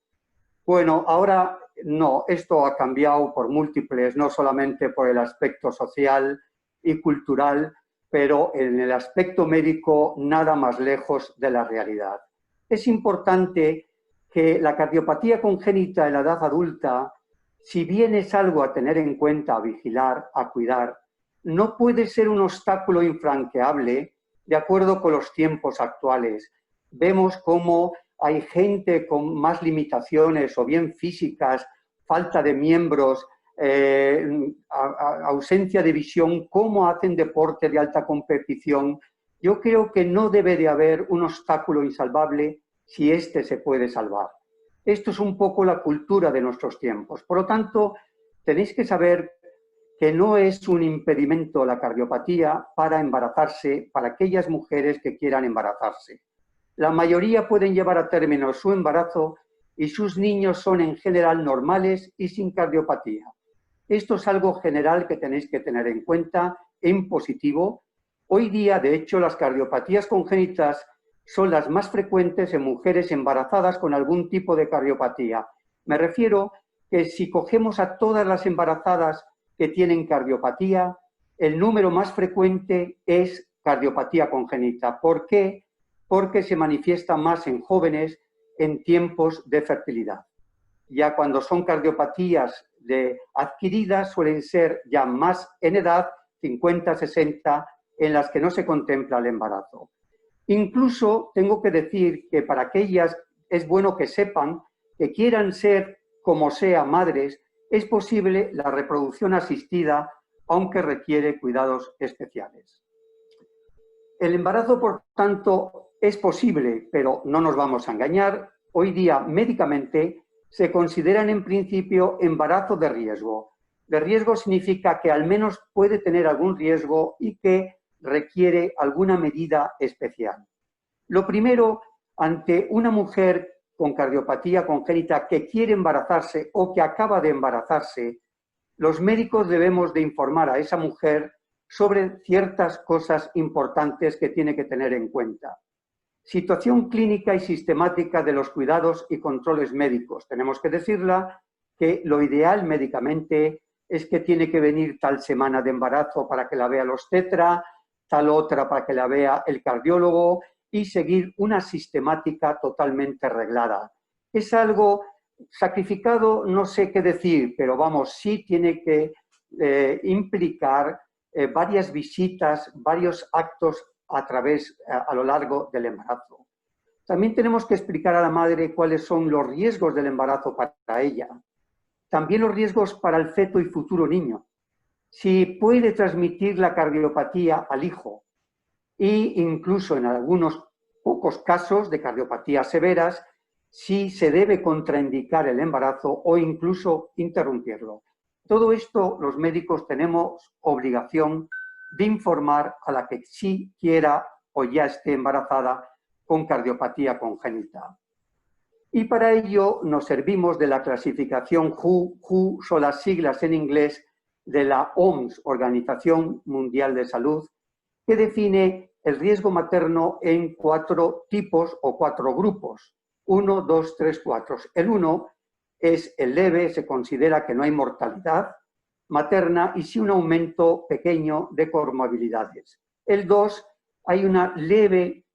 Bueno, ahora no, esto ha cambiado por múltiples, no solamente por el aspecto social y cultural, pero en el aspecto médico nada más lejos de la realidad. Es importante que la cardiopatía congénita en la edad adulta, si bien es algo a tener en cuenta, a vigilar, a cuidar, no puede ser un obstáculo infranqueable de acuerdo con los tiempos actuales. Vemos cómo hay gente con más limitaciones, o bien físicas, falta de miembros, ausencia de visión, cómo hacen deporte de alta competición. Yo creo que no debe de haber un obstáculo insalvable si éste se puede salvar. Esto es un poco la cultura de nuestros tiempos. Por lo tanto, tenéis que saber que no es un impedimento la cardiopatía para embarazarse, para aquellas mujeres que quieran embarazarse. La mayoría pueden llevar a término su embarazo y sus niños son en general normales y sin cardiopatía. Esto es algo general que tenéis que tener en cuenta en positivo. Hoy día, de hecho, las cardiopatías congénitas son las más frecuentes en mujeres embarazadas con algún tipo de cardiopatía. Me refiero que si cogemos a todas las embarazadas que tienen cardiopatía, el número más frecuente es cardiopatía congénita. ¿Por qué? Porque se manifiesta más en jóvenes en tiempos de fertilidad. Ya cuando son cardiopatías adquiridas suelen ser ya más en edad, 50, 60, en las que no se contempla el embarazo. Incluso tengo que decir que para aquellas es bueno que sepan que quieran ser como sea madres, es posible la reproducción asistida, aunque requiere cuidados especiales. El embarazo, por tanto, es posible, pero no nos vamos a engañar. Hoy día, médicamente, se consideran en principio embarazo de riesgo. De riesgo significa que al menos puede tener algún riesgo y que requiere alguna medida especial. Lo primero, ante una mujer con cardiopatía congénita que quiere embarazarse o que acaba de embarazarse, los médicos debemos de informar a esa mujer sobre ciertas cosas importantes que tiene que tener en cuenta. Situación clínica y sistemática de los cuidados y controles médicos. Tenemos que decirla que lo ideal médicamente es que tiene que venir tal semana de embarazo para que la vea el obstetra, tal otra para que la vea el cardiólogo y seguir una sistemática totalmente reglada. Es algo sacrificado, no sé qué decir, pero vamos, sí tiene que implicar varias visitas, varios actos a lo largo del embarazo. También tenemos que explicar a la madre cuáles son los riesgos del embarazo para ella. También los riesgos para el feto y futuro niño. Si puede transmitir la cardiopatía al hijo e incluso en algunos pocos casos de cardiopatías severas, si se debe contraindicar el embarazo o incluso interrumpirlo. Todo esto los médicos tenemos obligación de informar a la que sí quiera o ya esté embarazada con cardiopatía congénita. Y para ello nos servimos de la clasificación WHO. WHO son las siglas en inglés de la OMS, Organización Mundial de Salud, que define el riesgo materno en 4 tipos o 4 grupos. 1, 2, 3, 4. El 1 es el leve, se considera que no hay mortalidad materna y sí un aumento pequeño de comorbilidades. El 2, hay una leve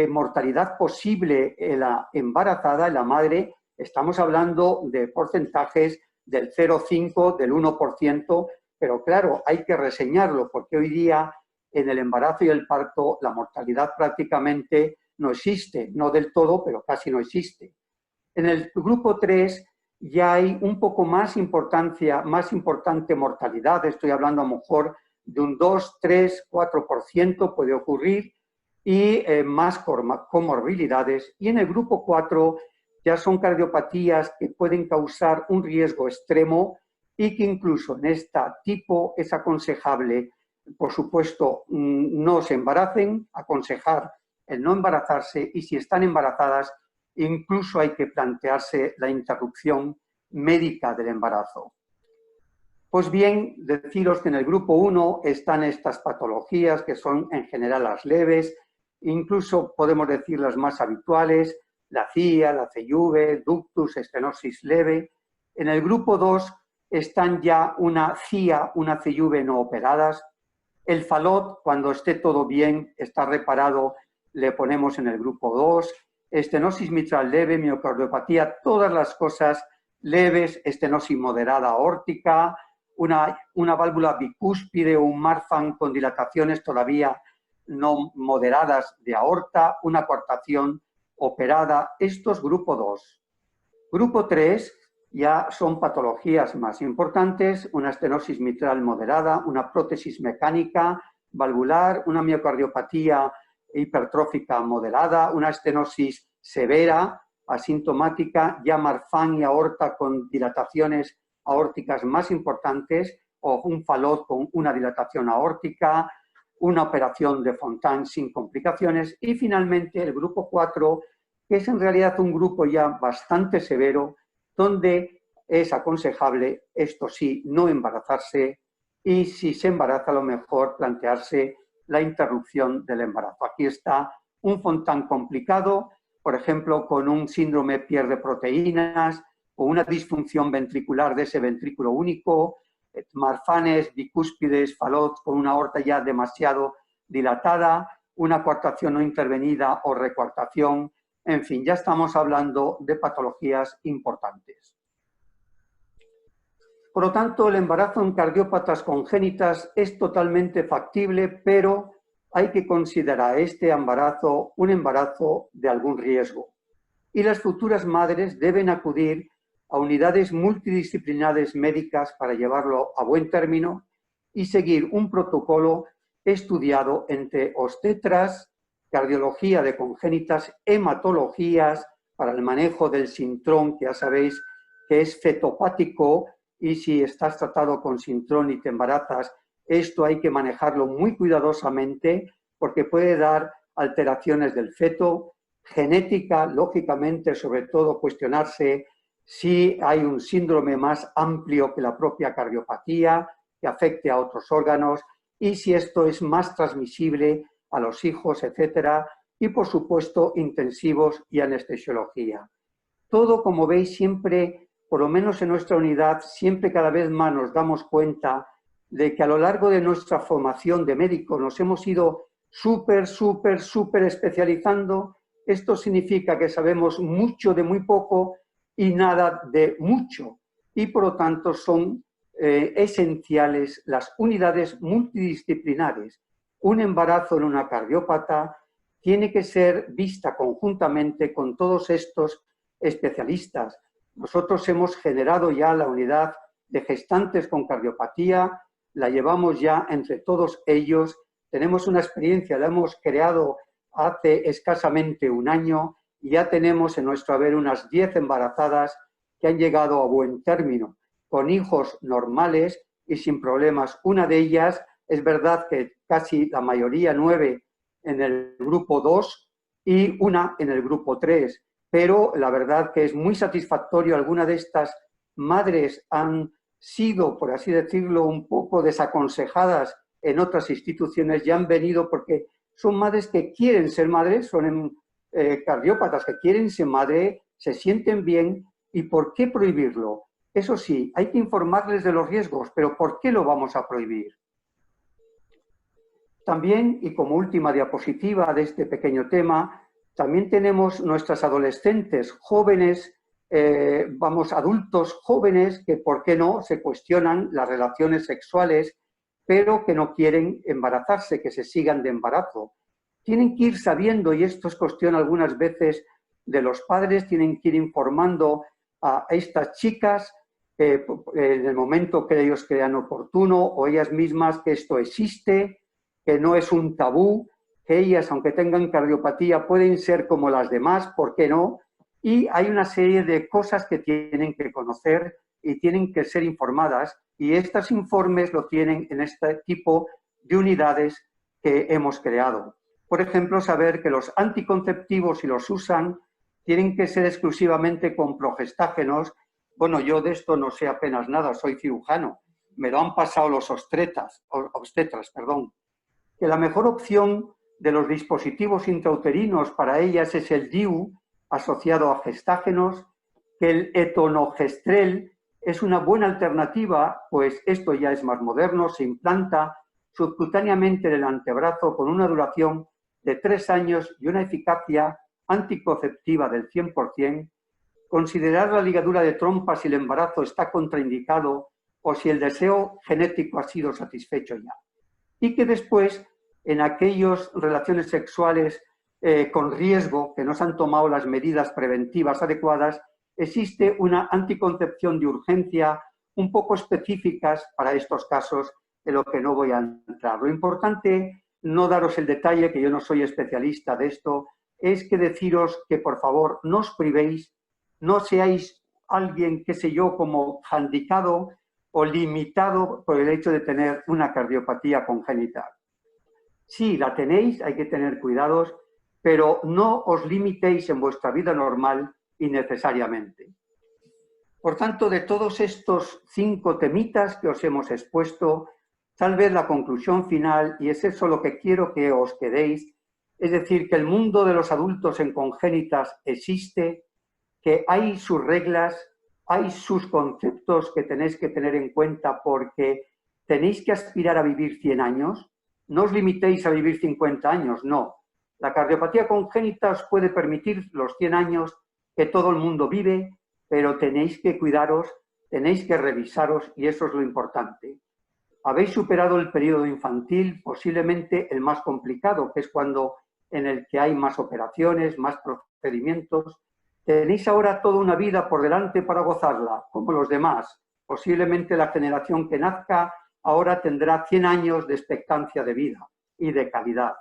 mortalidad posible en la embarazada, en la madre. Estamos hablando de porcentajes del 0,5, del 1%, pero claro, hay que reseñarlo porque hoy día en el embarazo y el parto la mortalidad prácticamente no existe, no del todo, pero casi no existe. En el grupo 3 ya hay un poco más importancia, más importante mortalidad, estoy hablando a lo mejor de un 2, 3, 4% puede ocurrir y más comorbilidades. Y en el grupo 4 ya son cardiopatías que pueden causar un riesgo extremo y que incluso en este tipo es aconsejable, por supuesto, no se embaracen, aconsejar el no embarazarse y si están embarazadas, incluso hay que plantearse la interrupción médica del embarazo. Pues bien, deciros que en el grupo 1 están estas patologías que son en general las leves, incluso podemos decir las más habituales, la CIA, la CIV, ductus, estenosis leve. En el grupo 2 están ya una CIA, una CIV no operadas. El falot, cuando esté todo bien, está reparado, le ponemos en el grupo 2. Estenosis mitral leve, miocardiopatía, todas las cosas leves, estenosis moderada aórtica, una válvula bicúspide o un Marfan con dilataciones todavía no moderadas de aorta, una coartación operada. Esto es grupo 2. Grupo 3 ya son patologías más importantes, una estenosis mitral moderada, una prótesis mecánica valvular, una miocardiopatía hipertrófica moderada, una estenosis severa, asintomática, ya Marfan y aorta con dilataciones aórticas más importantes, o un falot con una dilatación aórtica, una operación de Fontan sin complicaciones, y finalmente el grupo 4, que es en realidad un grupo ya bastante severo, donde es aconsejable, esto sí, no embarazarse, y si se embaraza, a lo mejor plantearse la interrupción del embarazo. Aquí está un Fontan complicado, por ejemplo, con un síndrome pierde proteínas o una disfunción ventricular de ese ventrículo único, marfanes, bicúspides, falot con una aorta ya demasiado dilatada, una coartación no intervenida o recoartación. En fin, ya estamos hablando de patologías importantes. Por lo tanto, el embarazo en cardiópatas congénitas es totalmente factible, pero hay que considerar este embarazo un embarazo de algún riesgo. Y las futuras madres deben acudir a unidades multidisciplinares médicas para llevarlo a buen término y seguir un protocolo estudiado entre obstetras, cardiología de congénitas, hematologías para el manejo del sintrón, que ya sabéis que es fetopático, y si estás tratado con sintrón y te embarazas, esto hay que manejarlo muy cuidadosamente porque puede dar alteraciones del feto, genética, lógicamente, sobre todo cuestionarse si hay un síndrome más amplio que la propia cardiopatía, que afecte a otros órganos, y si esto es más transmisible a los hijos, etcétera, y por supuesto intensivos y anestesiología. Todo, como veis, siempre, por lo menos en nuestra unidad, siempre cada vez más nos damos cuenta de que a lo largo de nuestra formación de médicos nos hemos ido súper especializando. Esto significa que sabemos mucho de muy poco y nada de mucho, y por lo tanto son esenciales las unidades multidisciplinares. Un embarazo en una cardiópata tiene que ser vista conjuntamente con todos estos especialistas. Nosotros hemos generado ya la unidad de gestantes con cardiopatía, la llevamos ya entre todos ellos, tenemos una experiencia, la hemos creado hace escasamente un año y ya tenemos en nuestro haber unas 10 embarazadas que han llegado a buen término, con hijos normales y sin problemas. Una de ellas, es verdad que casi la mayoría, 9 en el grupo 2 y una en el grupo 3, pero la verdad que es muy satisfactorio. Algunas de estas madres han sido, por así decirlo, un poco desaconsejadas en otras instituciones y han venido porque son madres que quieren ser madres, son cardiópatas que quieren ser madre, se sienten bien. ¿Y por qué prohibirlo? Eso sí, hay que informarles de los riesgos, pero ¿por qué lo vamos a prohibir? También, y como última diapositiva de este pequeño tema, también tenemos nuestras adolescentes jóvenes, adultos jóvenes que, ¿por qué no?, se cuestionan las relaciones sexuales, pero que no quieren embarazarse, que se sigan de embarazo. Tienen que ir sabiendo, y esto es cuestión algunas veces de los padres, tienen que ir informando a estas chicas en el momento que ellos crean oportuno, o ellas mismas, que esto existe, que no es un tabú, que ellas, aunque tengan cardiopatía, pueden ser como las demás, ¿por qué no? Y hay una serie de cosas que tienen que conocer y tienen que ser informadas, y estos informes lo tienen en este tipo de unidades que hemos creado. Por ejemplo, saber que los anticonceptivos, si los usan, tienen que ser exclusivamente con progestágenos. Bueno, yo de esto no sé apenas nada, soy cirujano, me lo han pasado los obstetras, que la mejor opción de los dispositivos intrauterinos para ellas es el DIU, asociado a gestágenos, que el etonogestrel es una buena alternativa, pues esto ya es más moderno, se implanta subcutáneamente en el antebrazo con una duración de 3 años y una eficacia anticonceptiva del 100%, considerar la ligadura de trompa si el embarazo está contraindicado o si el deseo genético ha sido satisfecho ya. Y que después, en aquellas relaciones sexuales con riesgo, que no se han tomado las medidas preventivas adecuadas, existe una anticoncepción de urgencia un poco específicas para estos casos, en lo que no voy a entrar. Lo importante, no daros el detalle, que yo no soy especialista de esto, es que deciros que, por favor, no os privéis, no seáis alguien, qué sé yo, como handicado o limitado por el hecho de tener una cardiopatía congénita. Sí, la tenéis, hay que tener cuidados, pero no os limitéis en vuestra vida normal innecesariamente. Por tanto, de todos estos 5 temitas que os hemos expuesto, tal vez la conclusión final, y es eso lo que quiero que os quedéis, es decir, que el mundo de los adultos en congénitas existe, que hay sus reglas, hay sus conceptos que tenéis que tener en cuenta porque tenéis que aspirar a vivir 100 años. No os limitéis a vivir 50 años, no. La cardiopatía congénita os puede permitir los 100 años que todo el mundo vive, pero tenéis que cuidaros, tenéis que revisaros y eso es lo importante. Habéis superado el periodo infantil, posiblemente el más complicado, que es cuando en el que hay más operaciones, más procedimientos. Tenéis ahora toda una vida por delante para gozarla, como los demás. Posiblemente la generación que nazca ahora tendrá 100 años de expectancia de vida y de calidad.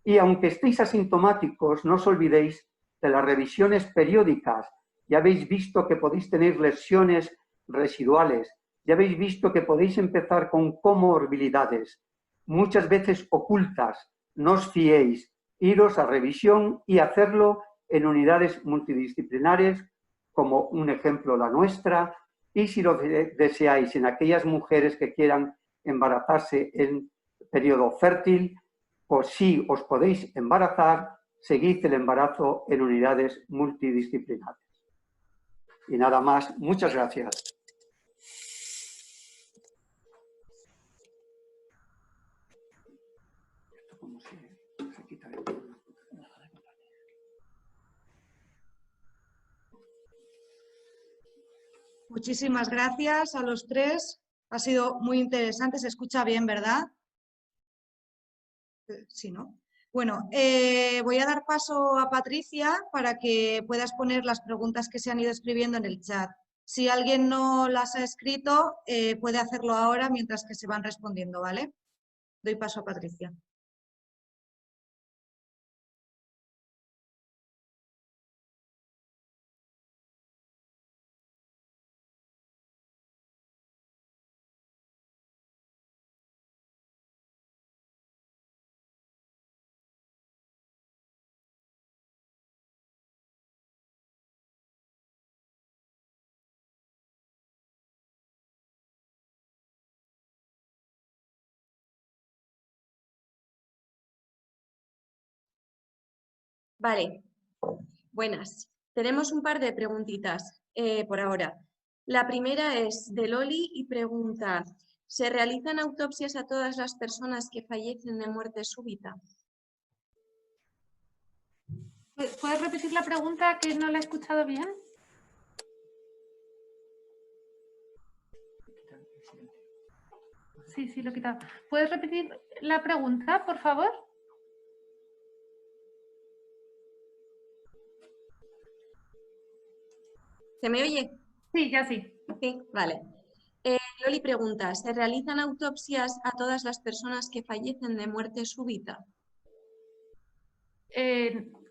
Y aunque estéis asintomáticos, no os olvidéis de las revisiones periódicas. Ya habéis visto que podéis tener lesiones residuales. Ya habéis visto que podéis empezar con comorbilidades, muchas veces ocultas. No os fiéis. Iros a revisión y hacerlo en unidades multidisciplinares, como un ejemplo la nuestra, y si lo deseáis, en aquellas mujeres que quieran embarazarse en periodo fértil, o si os podéis embarazar, seguid el embarazo en unidades multidisciplinares. Y nada más, muchas gracias. Muchísimas gracias a los tres. Ha sido muy interesante. Se escucha bien, ¿verdad? Sí, ¿no? Bueno, voy a dar paso a Patricia para que puedas poner las preguntas que se han ido escribiendo en el chat. Si alguien no las ha escrito, puede hacerlo ahora mientras que se van respondiendo, ¿vale? Doy paso a Patricia. Vale, buenas. Tenemos un par de preguntitas por ahora. La primera es de Loli y pregunta, ¿se realizan autopsias a todas las personas que fallecen de muerte súbita? ¿Puedes repetir la pregunta, que no la he escuchado bien? Sí, lo he quitado. ¿Puedes repetir la pregunta, por favor? ¿Se me oye? Sí, ya sí. Sí, vale. Loli pregunta, ¿se realizan autopsias a todas las personas que fallecen de muerte súbita?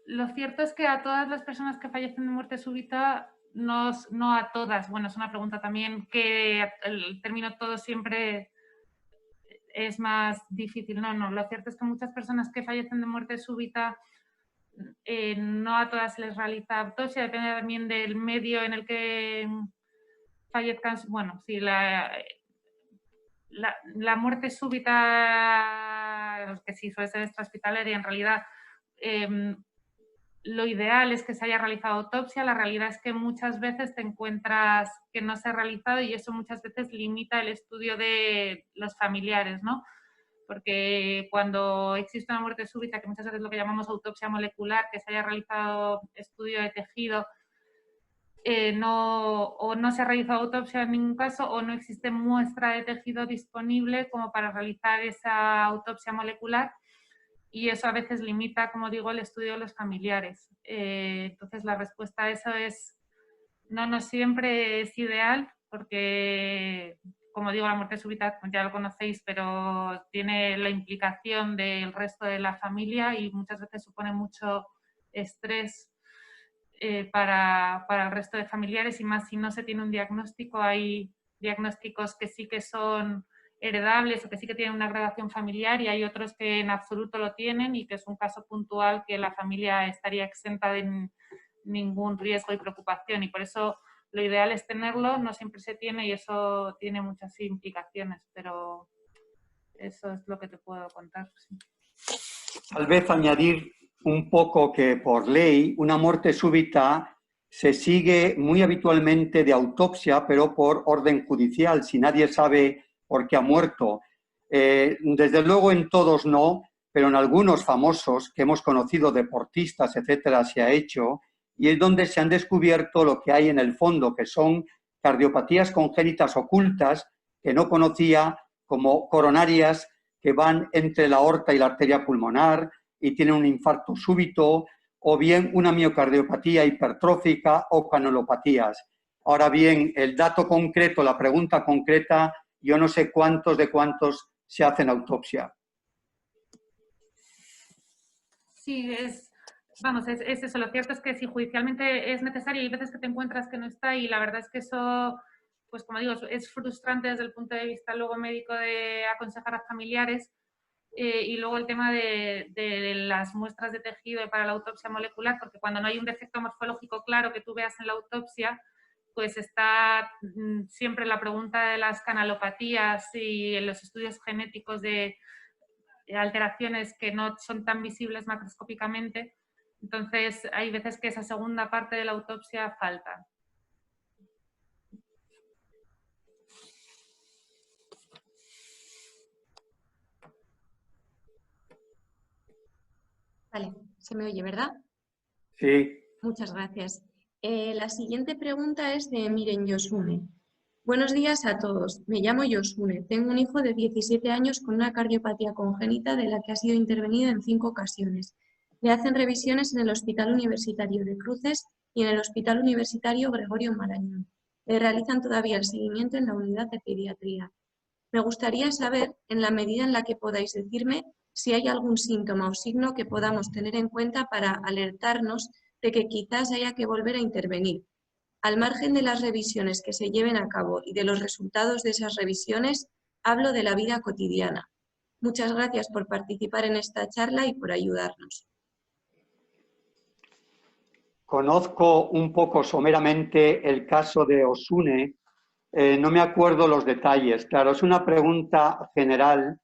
Lo cierto es que a todas las personas que fallecen de muerte súbita, no a todas. Bueno, es una pregunta también que el término todo siempre es más difícil. No, lo cierto es que muchas personas que fallecen de muerte súbita, no a todas se les realiza autopsia, depende también del medio en el que fallezcan. Bueno, sí, la muerte súbita, que sí suele ser extrahospitalaria, en realidad lo ideal es que se haya realizado autopsia. La realidad es que muchas veces te encuentras que no se ha realizado y eso muchas veces limita el estudio de los familiares, ¿no? Porque cuando existe una muerte súbita, que muchas veces es lo que llamamos autopsia molecular, que se haya realizado estudio de tejido, o no se ha realizado autopsia en ningún caso, o no existe muestra de tejido disponible como para realizar esa autopsia molecular, y eso a veces limita, como digo, el estudio de los familiares. Entonces la respuesta a eso es, no siempre es ideal, porque, como digo, la muerte súbita ya lo conocéis, pero tiene la implicación del resto de la familia y muchas veces supone mucho estrés para el resto de familiares, y más si no se tiene un diagnóstico. Hay diagnósticos que sí que son heredables o que sí que tienen una gradación familiar, y hay otros que en absoluto lo tienen y que es un caso puntual que la familia estaría exenta de ningún riesgo y preocupación, y por eso lo ideal es tenerlo. No siempre se tiene y eso tiene muchas implicaciones, pero eso es lo que te puedo contar. Sí. Tal vez añadir un poco que por ley una muerte súbita se sigue muy habitualmente de autopsia, pero por orden judicial, si nadie sabe por qué ha muerto. Desde luego en todos no, pero en algunos famosos que hemos conocido, deportistas, etcétera, se ha hecho, y es donde se han descubierto lo que hay en el fondo, que son cardiopatías congénitas ocultas que no conocía, como coronarias, que van entre la aorta y la arteria pulmonar y tienen un infarto súbito, o bien una miocardiopatía hipertrófica o canelopatías. Ahora bien, el dato concreto, la pregunta concreta, yo no sé cuántos se hacen autopsia. Sí, vamos, es eso. Lo cierto es que si judicialmente es necesario, hay veces que te encuentras que no está, y la verdad es que eso, pues como digo, es frustrante desde el punto de vista luego médico de aconsejar a familiares. Y luego el tema de las muestras de tejido para la autopsia molecular, porque cuando no hay un defecto morfológico claro que tú veas en la autopsia, pues está siempre la pregunta de las canalopatías y en los estudios genéticos de alteraciones que no son tan visibles macroscópicamente. Entonces hay veces que esa segunda parte de la autopsia falta. Vale, se me oye, ¿verdad? Sí. Muchas gracias. La siguiente pregunta es de Miren Yosune. Buenos días a todos. Me llamo Yosune. Tengo un hijo de 17 años con una cardiopatía congénita de la que ha sido intervenido en 5 ocasiones. Le hacen revisiones en el Hospital Universitario de Cruces y en el Hospital Universitario Gregorio Marañón. Le realizan todavía el seguimiento en la unidad de pediatría. Me gustaría saber, en la medida en la que podáis decirme, si hay algún síntoma o signo que podamos tener en cuenta para alertarnos de que quizás haya que volver a intervenir. Al margen de las revisiones que se lleven a cabo y de los resultados de esas revisiones, hablo de la vida cotidiana. Muchas gracias por participar en esta charla y por ayudarnos. Conozco un poco someramente el caso de Osune. No me acuerdo los detalles. Claro, es una pregunta general.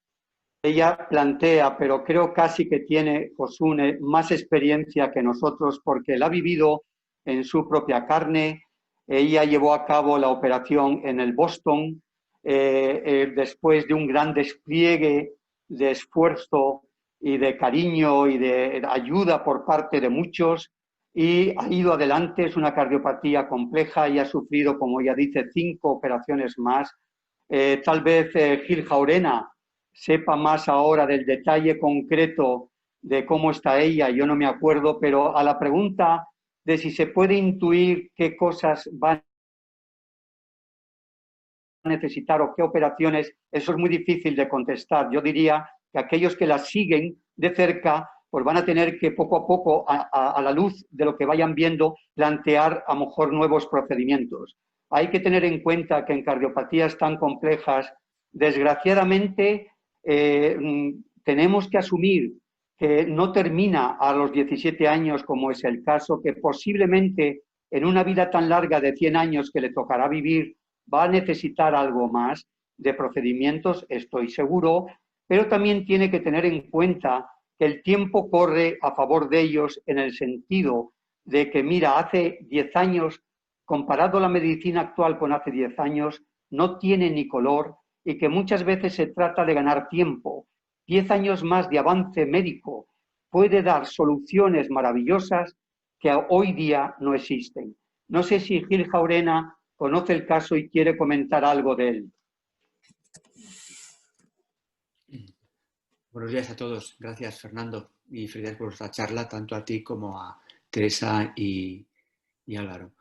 Ella plantea, pero creo casi que tiene Osune más experiencia que nosotros porque la ha vivido en su propia carne. Ella llevó a cabo la operación en el Boston después de un gran despliegue de esfuerzo y de cariño y de ayuda por parte de muchos, y ha ido adelante. Es una cardiopatía compleja y ha sufrido, como ella dice, 5 operaciones más. Tal vez Gil Jaurena sepa más ahora del detalle concreto de cómo está ella, yo no me acuerdo, pero a la pregunta de si se puede intuir qué cosas van a necesitar o qué operaciones, eso es muy difícil de contestar. Yo diría que aquellos que la siguen de cerca pues van a tener que poco a poco, a la luz de lo que vayan viendo, plantear a lo mejor nuevos procedimientos. Hay que tener en cuenta que en cardiopatías tan complejas, desgraciadamente, tenemos que asumir que no termina a los 17 años, como es el caso, que posiblemente en una vida tan larga de 100 años que le tocará vivir, va a necesitar algo más de procedimientos, estoy seguro, pero también tiene que tener en cuenta que el tiempo corre a favor de ellos en el sentido de que, mira, hace 10 años, comparado la medicina actual con hace 10 años, no tiene ni color y que muchas veces se trata de ganar tiempo. 10 años más de avance médico puede dar soluciones maravillosas que hoy día no existen. No sé si Gil Jaurena conoce el caso y quiere comentar algo de él. Buenos días a todos. Gracias, Fernando, y felicidades por esta charla, tanto a ti como a Teresa y Álvaro.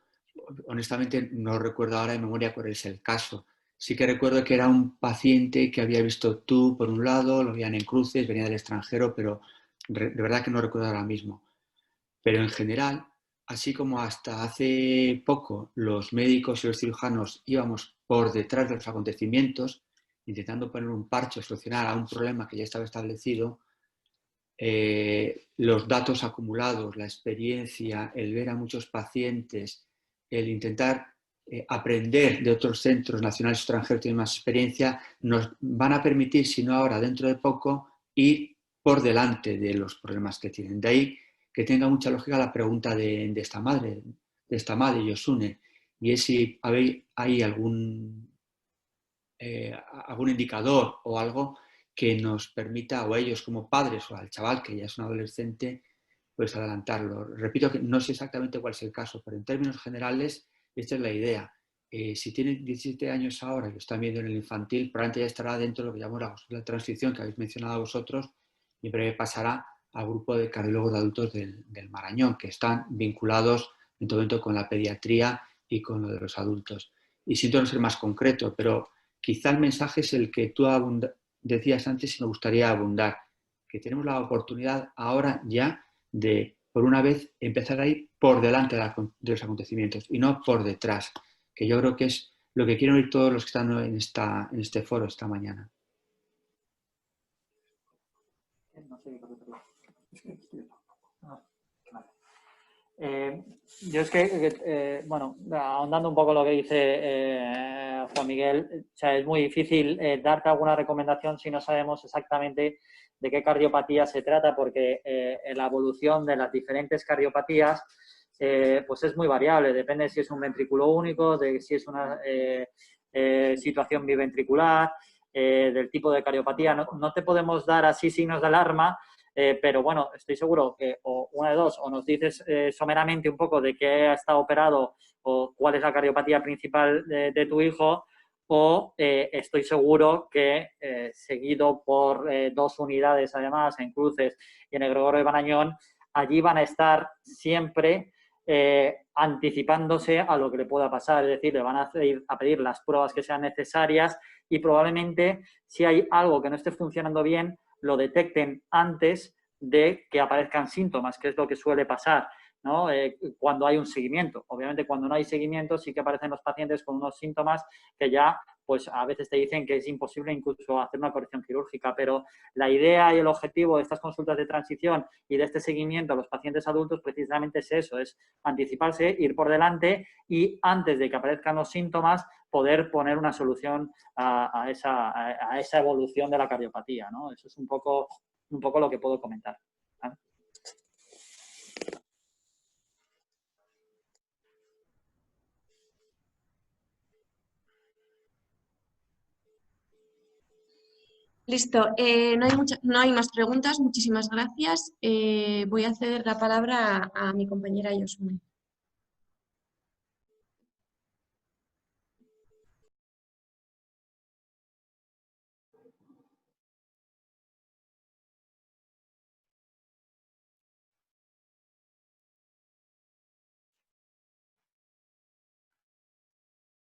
Honestamente, no recuerdo ahora de memoria cuál es el caso. Sí que recuerdo que era un paciente que había visto tú, por un lado, lo veían en cruces, venía del extranjero, pero de verdad que no recuerdo ahora mismo. Pero en general, así como hasta hace poco los médicos y los cirujanos íbamos por detrás de los acontecimientos, intentando poner un parche o solucionar a un problema que ya estaba establecido, los datos acumulados, la experiencia, el ver a muchos pacientes, el intentar aprender de otros centros nacionales y extranjeros que tienen más experiencia, nos van a permitir, si no ahora, dentro de poco, ir por delante de los problemas que tienen. De ahí que tenga mucha lógica la pregunta de esta madre, Yosune, y es si hay algún indicador o algo que nos permita, o a ellos como padres, o al chaval que ya es un adolescente, pues adelantarlo. Repito que no sé exactamente cuál es el caso, pero en términos generales, esta es la idea. Si tiene 17 años ahora y lo están viendo en el infantil, probablemente ya estará dentro de lo que llamamos la transición que habéis mencionado vosotros, y en breve pasará al grupo de cardiólogos de adultos del Marañón, que están vinculados en todo momento con la pediatría y con lo de los adultos. Y siento no ser más concreto, pero quizá el mensaje es el que tú decías antes y me gustaría abundar, que tenemos la oportunidad ahora ya de, por una vez, empezar a ir por delante de los acontecimientos y no por detrás, que yo creo que es lo que quieren oír todos los que están en este foro esta mañana. Yo es que, bueno, ahondando un poco lo que dice Juan Miguel, o sea, es muy difícil darte alguna recomendación si no sabemos exactamente de qué cardiopatía se trata, porque la evolución de las diferentes cardiopatías pues es muy variable, depende si es un ventrículo único, de si es una situación biventricular, del tipo de cardiopatía. No te podemos dar así signos de alarma, pero bueno, estoy seguro que o una de dos, o nos dices someramente un poco de qué ha estado operado o cuál es la cardiopatía principal de tu hijo, o estoy seguro que seguido por 2 unidades además en Cruces y en el Gregorio de Marañón, allí van a estar siempre anticipándose a lo que le pueda pasar, es decir, le van a pedir las pruebas que sean necesarias y probablemente si hay algo que no esté funcionando bien, lo detecten antes de que aparezcan síntomas, que es lo que suele pasar, ¿no? Cuando hay un seguimiento. Obviamente, cuando no hay seguimiento, sí que aparecen los pacientes con unos síntomas que ya, pues a veces te dicen que es imposible incluso hacer una corrección quirúrgica, pero la idea y el objetivo de estas consultas de transición y de este seguimiento a los pacientes adultos precisamente es eso, es anticiparse, ir por delante y antes de que aparezcan los síntomas poder poner una solución a esa evolución de la cardiopatía, ¿no? Eso es un poco lo que puedo comentar, ¿vale? Listo, no hay más preguntas, muchísimas gracias. Voy a ceder la palabra a mi compañera Yosune.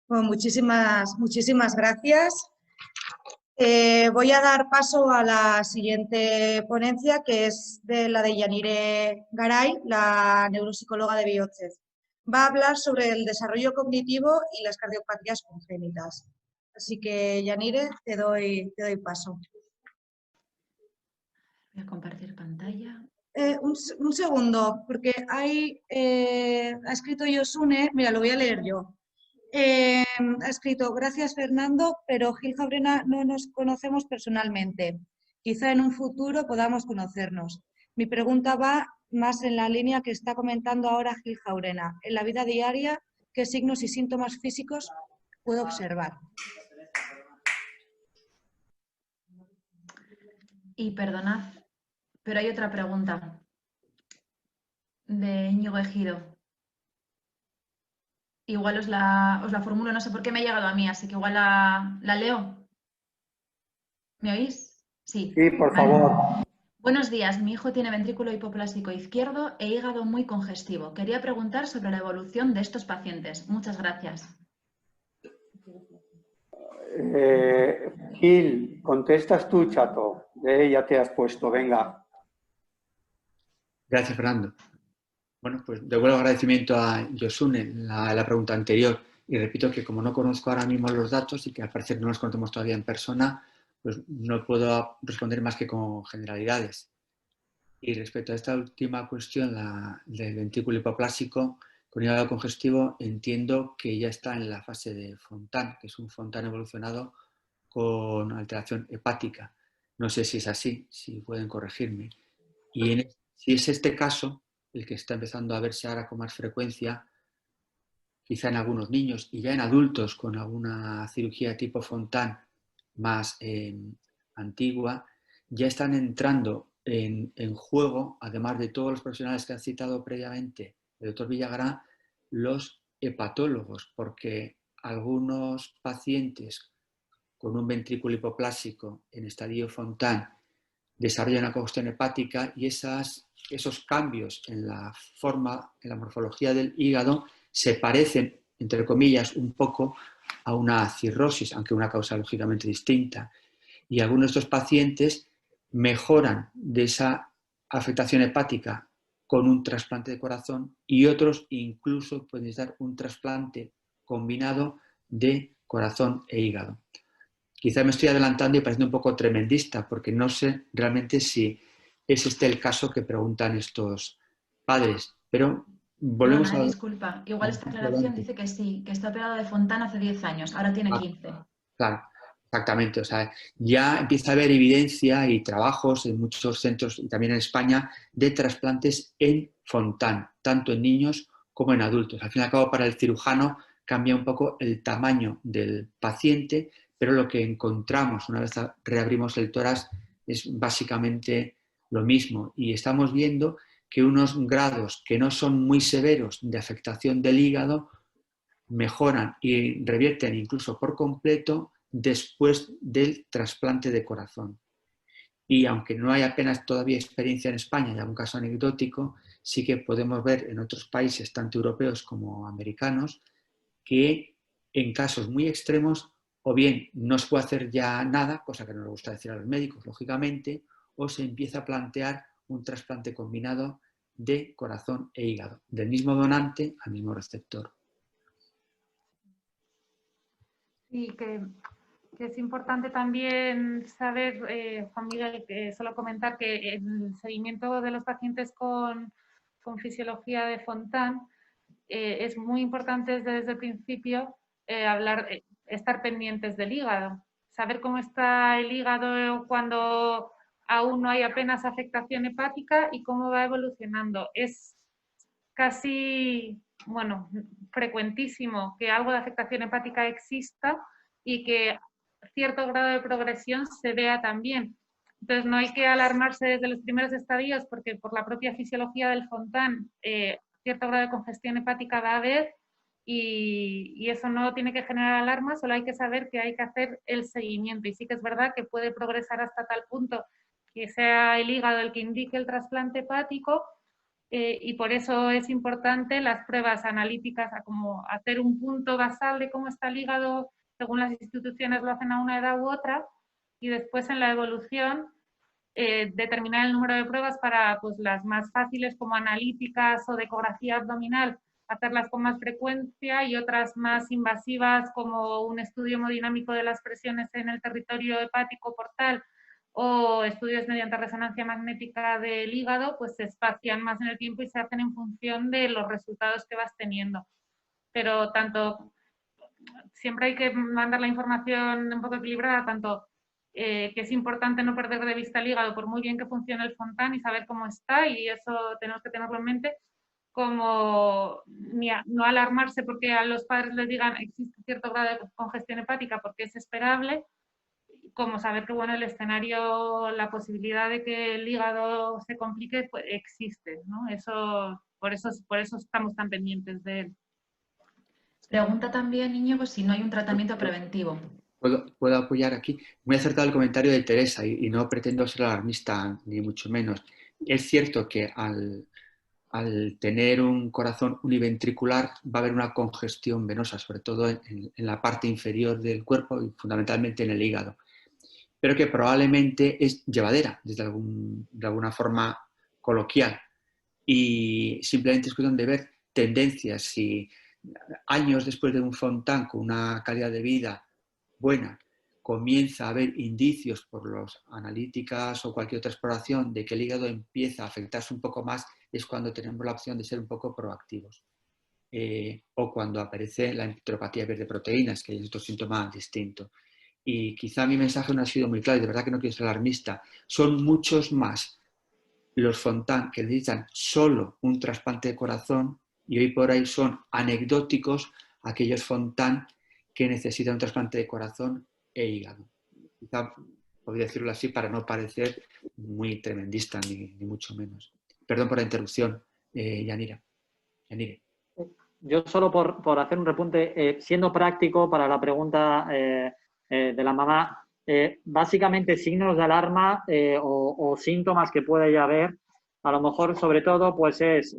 Bueno, muchísimas gracias. Voy a dar paso a la siguiente ponencia, que es la de Yanire Garay, la neuropsicóloga de Biotech. Va a hablar sobre el desarrollo cognitivo y las cardiopatías congénitas. Así que, Yanire, te doy paso. Voy a compartir pantalla. Un segundo, porque ha escrito Yosune, mira, lo voy a leer yo. Ha escrito, gracias Fernando, pero Gil Jaurena no nos conocemos personalmente. Quizá en un futuro podamos conocernos. Mi pregunta va más en la línea que está comentando ahora Gil Jaurena. En la vida diaria, ¿qué signos y síntomas físicos puedo observar? Y perdonad, pero hay otra pregunta de Íñigo Ejido. Igual os la formulo, no sé por qué me ha llegado a mí, así que igual la leo. ¿Me oís? Sí. Sí, por Vale. favor. Buenos días, mi hijo tiene ventrículo hipoplásico izquierdo e hígado muy congestivo. Quería preguntar sobre la evolución de estos pacientes. Muchas gracias. Gil, contestas tú, chato. Ya te has puesto, venga. Gracias, Fernando. Bueno, pues devuelvo agradecimiento a Yosune la pregunta anterior y repito que como no conozco ahora mismo los datos y que al parecer no los conocemos todavía en persona, pues no puedo responder más que con generalidades. Y respecto a esta última cuestión, la del ventrículo hipoplásico con hígado congestivo, entiendo que ya está en la fase de Fontan, que es un Fontan evolucionado con alteración hepática. No sé si es así, si pueden corregirme. Y si es este caso, el que está empezando a verse ahora con más frecuencia, quizá en algunos niños y ya en adultos con alguna cirugía tipo Fontan más antigua, ya están entrando en juego, además de todos los profesionales que han citado previamente el doctor Villagrán, los hepatólogos, porque algunos pacientes con un ventrículo hipoplásico en estadio Fontan desarrollan una congestión hepática y esos cambios en la forma, en la morfología del hígado se parecen, entre comillas, un poco a una cirrosis, aunque una causa lógicamente distinta. Y algunos de estos pacientes mejoran de esa afectación hepática con un trasplante de corazón y otros incluso pueden necesitar un trasplante combinado de corazón e hígado. Quizá me estoy adelantando y pareciendo un poco tremendista, porque no sé realmente si es este el caso que preguntan estos padres. Pero volvemos Perdona, a... disculpa. Igual esta aclaración dice que sí, que está operado de Fontana hace 10 años, ahora tiene 15. Claro, exactamente. O sea, ya empieza a haber evidencia y trabajos en muchos centros y también en España de trasplantes en Fontan, tanto en niños como en adultos. Al fin y al cabo, para el cirujano cambia un poco el tamaño del paciente, pero lo que encontramos una vez reabrimos el tórax es básicamente lo mismo. Y estamos viendo que unos grados que no son muy severos de afectación del hígado mejoran y revierten incluso por completo después del trasplante de corazón. Y aunque no hay apenas todavía experiencia en España y algún caso anecdótico, sí que podemos ver en otros países, tanto europeos como americanos, que en casos muy extremos o bien no se puede hacer ya nada, cosa que no nos gusta decir a los médicos, lógicamente, o se empieza a plantear un trasplante combinado de corazón e hígado, del mismo donante al mismo receptor. Y que es importante también saber, Juan Miguel, solo comentar que el seguimiento de los pacientes con fisiología de Fontan es muy importante desde el principio estar pendientes del hígado, saber cómo está el hígado cuando aún no hay apenas afectación hepática y cómo va evolucionando. Es casi, bueno, frecuentísimo que algo de afectación hepática exista y que cierto grado de progresión se vea también. Entonces, no hay que alarmarse desde los primeros estadios porque por la propia fisiología del Fontan, cierto grado de congestión hepática va a haber y eso no tiene que generar alarma, solo hay que saber que hay que hacer el seguimiento. Y sí que es verdad que puede progresar hasta tal punto que sea el hígado el que indique el trasplante hepático, y por eso es importante las pruebas analíticas, como hacer un punto basal de cómo está el hígado, según las instituciones lo hacen a una edad u otra, y después en la evolución determinar el número de pruebas para pues, las más fáciles como analíticas o de ecografía abdominal, hacerlas con más frecuencia y otras más invasivas como un estudio hemodinámico de las presiones en el territorio hepático portal o estudios mediante resonancia magnética del hígado, pues se espacian más en el tiempo y se hacen en función de los resultados que vas teniendo. Pero tanto, siempre hay que mandar la información un poco equilibrada, tanto que es importante no perder de vista el hígado por muy bien que funcione el Fontan y saber cómo está, y eso tenemos que tenerlo en mente, como no alarmarse porque a los padres les digan existe cierto grado de congestión hepática porque es esperable, como saber que bueno, el escenario, la posibilidad de que el hígado se complique, pues existe, ¿no? Por eso estamos tan pendientes de él. Pregunta también, Íñigo, si no hay un tratamiento preventivo. ¿Puedo apoyar aquí? Muy acertado el comentario de Teresa y no pretendo ser alarmista, ni mucho menos. Es cierto que al tener un corazón univentricular va a haber una congestión venosa, sobre todo en la parte inferior del cuerpo y fundamentalmente en el hígado, pero que probablemente es llevadera de alguna forma coloquial, y simplemente es cuestión de ver tendencias. Si años después de un Fontan con una calidad de vida buena comienza a haber indicios por las analíticas o cualquier otra exploración de que el hígado empieza a afectarse un poco más, es cuando tenemos la opción de ser un poco proactivos. O cuando aparece la enteropatía verde proteínas, que es otro síntoma distinto. Y quizá mi mensaje no ha sido muy claro, y de verdad que no quiero ser alarmista. Son muchos más los Fontan que necesitan solo un trasplante de corazón, y hoy por ahí son anecdóticos aquellos Fontan que necesitan un trasplante de corazón e hígado. Quizá podría decirlo así para no parecer muy tremendista, ni mucho menos. Perdón por la interrupción, Yanire. Yo solo por hacer un repunte, siendo práctico para la pregunta de la mamá, básicamente signos de alarma o síntomas que puede ya haber, a lo mejor sobre todo pues es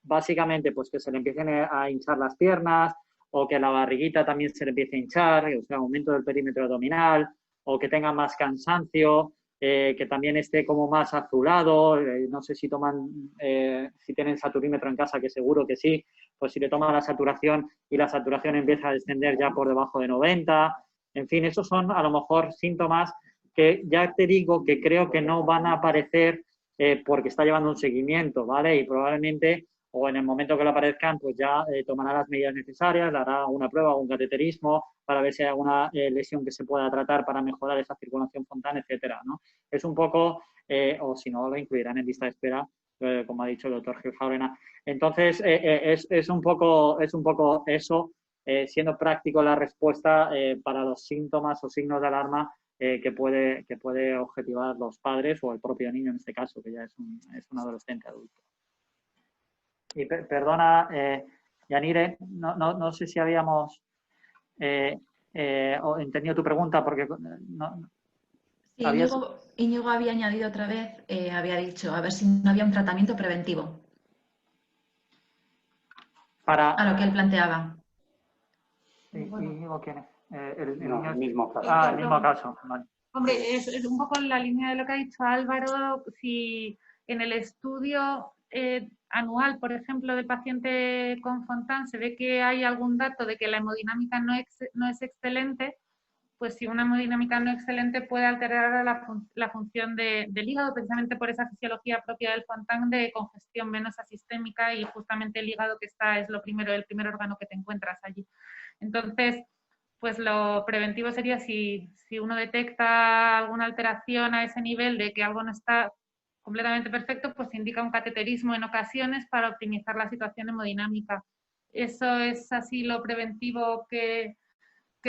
básicamente pues que se le empiecen a hinchar las piernas, o que la barriguita también se le empiece a hinchar, o sea, aumento del perímetro abdominal, o que tenga más cansancio, que también esté como más azulado, no sé si si tienen saturímetro en casa, que seguro que sí, pues si le toman la saturación y la saturación empieza a descender ya por debajo de 90, en fin, esos son a lo mejor síntomas que ya te digo que creo que no van a aparecer porque está llevando un seguimiento, ¿vale? Y probablemente, o en el momento que le aparezcan, pues ya tomará las medidas necesarias, hará una prueba o un cateterismo para ver si hay alguna lesión que se pueda tratar para mejorar esa circulación Fontan, etcétera, ¿no? Es un poco, o si no, lo incluirán en lista de espera, como ha dicho el doctor Gil Jaurena. Entonces, es un poco eso, siendo práctico la respuesta para los síntomas o signos de alarma que puede objetivar los padres o el propio niño en este caso, que ya es un adolescente adulto. Y perdona, Yanire, no sé si habíamos entendido tu pregunta, porque Sí, Íñigo había añadido otra vez, había dicho, a ver si no había un tratamiento preventivo. A lo que él planteaba. ¿Íñigo quién es? El mismo caso. El mismo caso. Vale. Hombre, es un poco en la línea de lo que ha dicho Álvaro. Si en el estudio anual, por ejemplo, del paciente con Fontan se ve que hay algún dato de que la hemodinámica no es excelente, pues si una hemodinámica no excelente puede alterar la función del hígado, precisamente por esa fisiología propia del Fontan de congestión venosa sistémica, y justamente el hígado que es el primer órgano que te encuentras allí. Entonces, pues lo preventivo sería si uno detecta alguna alteración a ese nivel de que algo no está completamente perfecto, pues indica un cateterismo en ocasiones para optimizar la situación hemodinámica. Eso es así lo preventivo que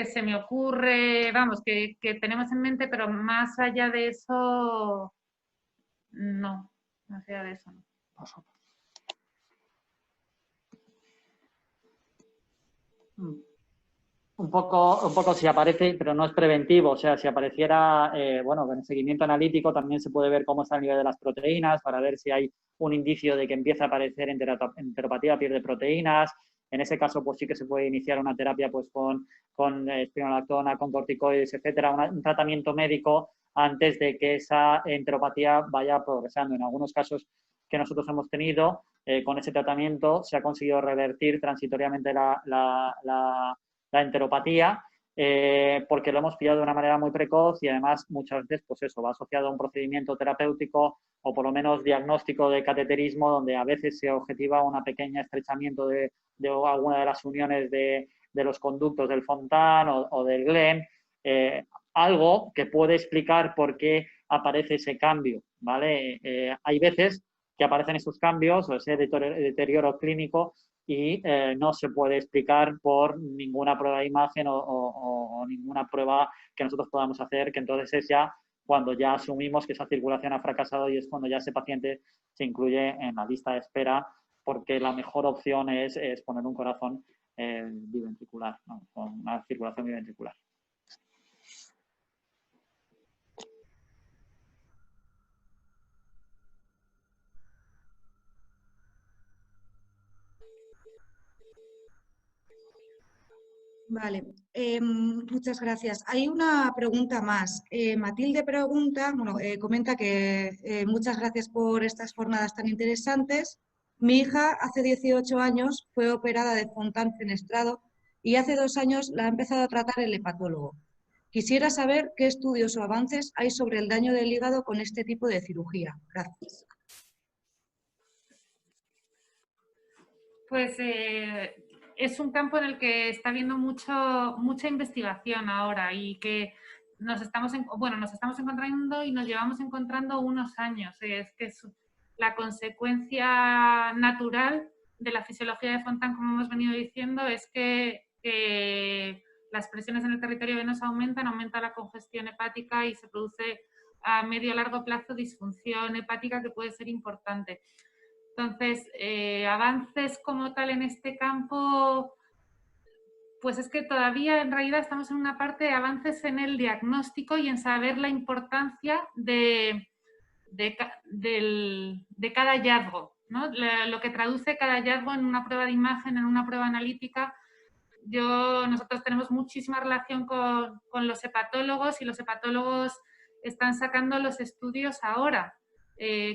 se me ocurre, vamos, que tenemos en mente, pero más allá de eso, no. Más allá de eso, no. Un poco si aparece, pero no es preventivo. O sea, si apareciera, bueno, con el seguimiento analítico también se puede ver cómo está el nivel de las proteínas para ver si hay un indicio de que empieza a aparecer enteropatía pierde proteínas. En ese caso, pues sí que se puede iniciar una terapia pues con espironolactona, con corticoides, etcétera, un tratamiento médico antes de que esa enteropatía vaya progresando. En algunos casos que nosotros hemos tenido, con ese tratamiento se ha conseguido revertir transitoriamente la enteropatía, porque lo hemos pillado de una manera muy precoz, y además muchas veces pues eso va asociado a un procedimiento terapéutico o por lo menos diagnóstico de cateterismo, donde a veces se objetiva un pequeño estrechamiento de alguna de las uniones de los conductos del Fontan o del Glen, algo que puede explicar por qué aparece ese cambio, ¿vale? Hay veces que aparecen esos cambios o ese deterioro clínico y no se puede explicar por ninguna prueba de imagen o ninguna prueba que nosotros podamos hacer, que entonces es ya cuando ya asumimos que esa circulación ha fracasado y es cuando ya ese paciente se incluye en la lista de espera, porque la mejor opción es poner un corazón biventricular, ¿no? Con una circulación biventricular. Vale, muchas gracias. Hay una pregunta más. Matilde pregunta, bueno, comenta que muchas gracias por estas jornadas tan interesantes. Mi hija hace 18 años fue operada de Fontán fenestrado y hace 2 años la ha empezado a tratar el hepatólogo. Quisiera saber qué estudios o avances hay sobre el daño del hígado con este tipo de cirugía. Gracias. Pues es un campo en el que está habiendo mucha investigación ahora y que nos estamos encontrando y nos llevamos encontrando unos años. Es que es la consecuencia natural de la fisiología de Fontán, como hemos venido diciendo, es que las presiones en el territorio venoso aumenta la congestión hepática y se produce a medio o largo plazo disfunción hepática que puede ser importante. Entonces, avances como tal en este campo, pues es que todavía en realidad estamos en una parte de avances en el diagnóstico y en saber la importancia de cada hallazgo, ¿no? Lo que traduce cada hallazgo en una prueba de imagen, en una prueba analítica. Nosotros tenemos muchísima relación con los hepatólogos y los hepatólogos están sacando los estudios ahora.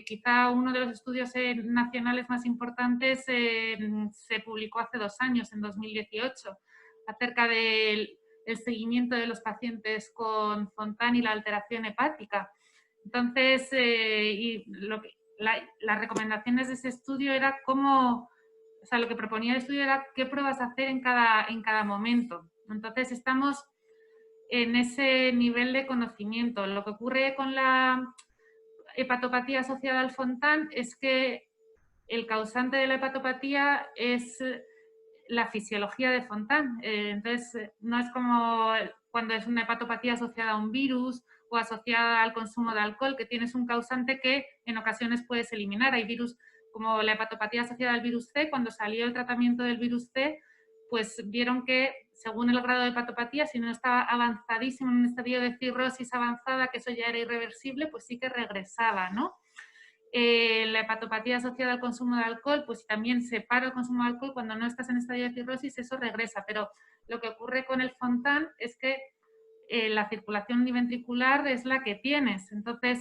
Quizá uno de los estudios nacionales más importantes se publicó hace 2 años, en 2018, acerca del seguimiento de los pacientes con Fontán y la alteración hepática. Entonces, las recomendaciones de ese estudio era lo que proponía el estudio era qué pruebas hacer en cada momento. Entonces, estamos en ese nivel de conocimiento. Lo que ocurre con la hepatopatía asociada al Fontán es que el causante de la hepatopatía es la fisiología de Fontán. Entonces, no es como cuando es una hepatopatía asociada a un virus o asociada al consumo de alcohol, que tienes un causante que en ocasiones puedes eliminar. Hay virus como la hepatopatía asociada al virus C. Cuando salió el tratamiento del virus C, pues vieron que según el grado de hepatopatía, si no estaba avanzadísimo en un estadio de cirrosis avanzada, que eso ya era irreversible, pues sí que regresaba, ¿no? La hepatopatía asociada al consumo de alcohol, pues también se para el consumo de alcohol, cuando no estás en estadio de cirrosis, eso regresa, pero lo que ocurre con el Fontán es que la circulación univentricular es la que tienes, entonces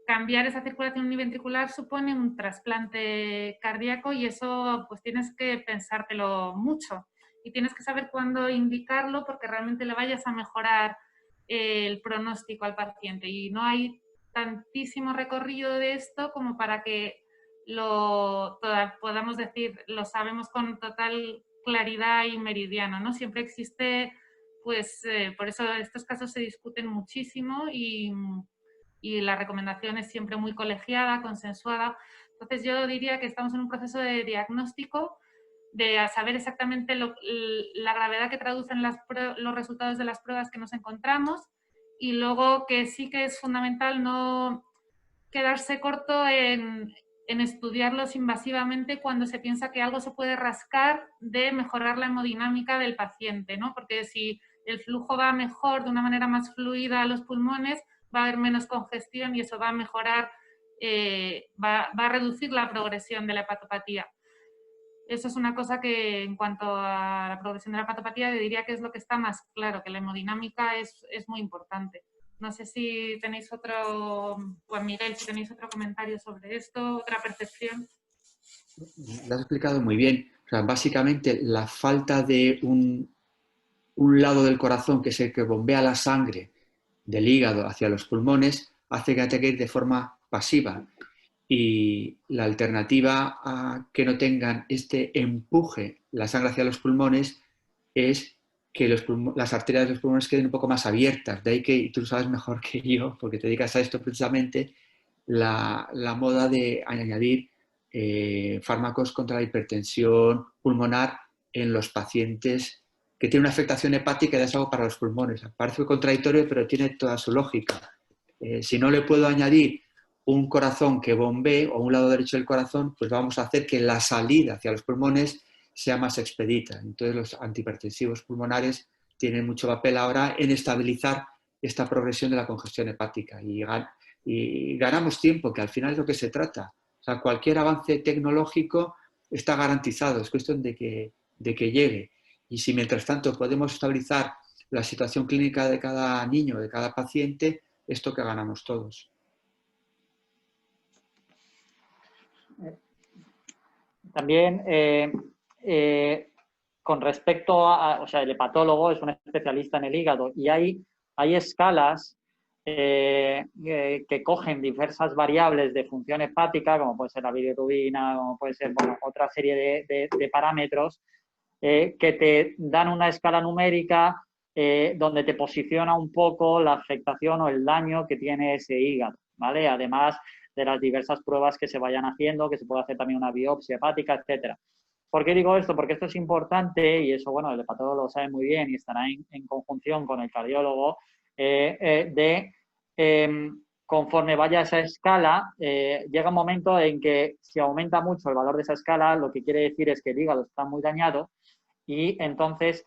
cambiar esa circulación univentricular supone un trasplante cardíaco y eso pues tienes que pensártelo mucho y tienes que saber cuándo indicarlo porque realmente le vayas a mejorar el pronóstico al paciente y no hay tantísimo recorrido de esto como para que podamos decir, lo sabemos con total claridad y meridiano, ¿no? Siempre existe, pues, por eso estos casos se discuten muchísimo y la recomendación es siempre muy colegiada, consensuada. Entonces yo diría que estamos en un proceso de diagnóstico, de saber exactamente la gravedad que traducen los resultados de las pruebas que nos encontramos y luego que sí que es fundamental no quedarse corto en estudiarlos invasivamente cuando se piensa que algo se puede rascar de mejorar la hemodinámica del paciente, ¿no? Porque si el flujo va mejor, de una manera más fluida a los pulmones, va a haber menos congestión y eso va a mejorar, va a reducir la progresión de la hepatopatía. Eso es una cosa que en cuanto a la progresión de la hepatopatía yo diría que es lo que está más claro, que la hemodinámica es muy importante. No sé si tenéis Juan Miguel, si tenéis otro comentario sobre esto, otra percepción. Lo has explicado muy bien. O sea, básicamente la falta de un lado del corazón que es el que bombea la sangre del hígado hacia los pulmones hace que tenga que ir de forma pasiva. Y la alternativa a que no tengan este empuje la sangre hacia los pulmones es que las arterias de los pulmones queden un poco más abiertas. De ahí que, y tú lo sabes mejor que yo, porque te dedicas a esto precisamente, la moda de añadir fármacos contra la hipertensión pulmonar en los pacientes que tienen una afectación hepática y es algo para los pulmones. Parece contradictorio, pero tiene toda su lógica. Si no le puedo añadir un corazón que bombee o un lado derecho del corazón, pues vamos a hacer que la salida hacia los pulmones sea más expedita. Entonces los antihipertensivos pulmonares tienen mucho papel ahora en estabilizar esta progresión de la congestión hepática y ganamos tiempo, que al final es lo que se trata. O sea, cualquier avance tecnológico está garantizado, es cuestión de que llegue. Y si mientras tanto podemos estabilizar la situación clínica de cada niño, de cada paciente, esto que ganamos todos. También, con respecto a, o sea, el hepatólogo es un especialista en el hígado y hay escalas que cogen diversas variables de función hepática, como puede ser la bilirrubina, como puede ser, bueno, otra serie de parámetros, que te dan una escala numérica donde te posiciona un poco la afectación o el daño que tiene ese hígado, ¿vale? Además de las diversas pruebas que se vayan haciendo, que se puede hacer también una biopsia hepática, etcétera. ¿Por qué digo esto? Porque esto es importante y eso, bueno, el hepatólogo lo sabe muy bien y estará en conjunción con el cardiólogo conforme vaya esa escala, llega un momento en que si aumenta mucho el valor de esa escala, lo que quiere decir es que el hígado está muy dañado y entonces,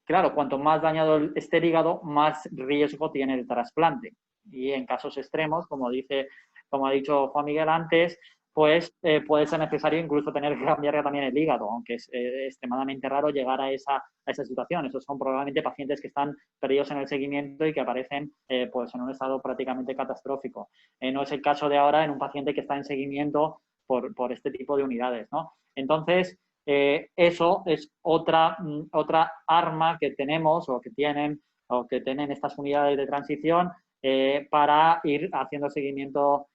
claro, cuanto más dañado esté el hígado, más riesgo tiene el trasplante. Y en casos extremos, como ha dicho Juan Miguel antes, pues puede ser necesario incluso tener que cambiar también el hígado, aunque es extremadamente raro llegar a esa situación. Esos son probablemente pacientes que están perdidos en el seguimiento y que aparecen pues en un estado prácticamente catastrófico. No es el caso de ahora en un paciente que está en seguimiento por este tipo de unidades, ¿no? Entonces, eso es otra arma que tenemos o que tienen estas unidades de transición para ir haciendo seguimiento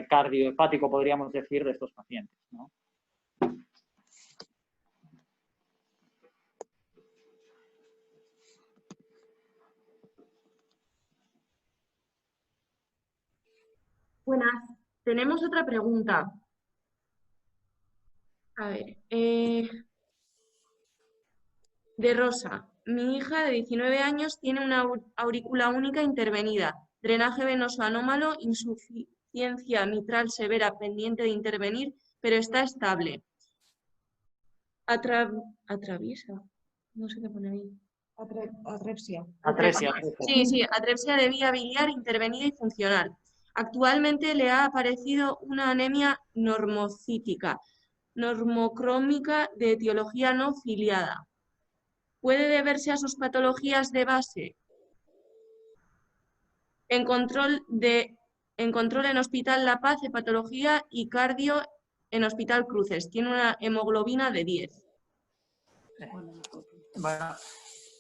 cardiohepático, podríamos decir, de estos pacientes, ¿no? Buenas, tenemos otra pregunta. A ver, de Rosa. Mi hija de 19 años tiene una aurícula única intervenida, drenaje venoso anómalo, insuficiencia mitral severa pendiente de intervenir, pero está estable. ¿Atraviesa? No sé qué pone ahí. Atrepsia. Sí, atrepsia de vía biliar intervenida y funcional. Actualmente le ha aparecido una anemia normocítica, normocrómica de etiología no filiada. ¿Puede deberse a sus patologías de base? En control en Hospital La Paz, hepatología y cardio en Hospital Cruces. Tiene una hemoglobina de 10. Bueno,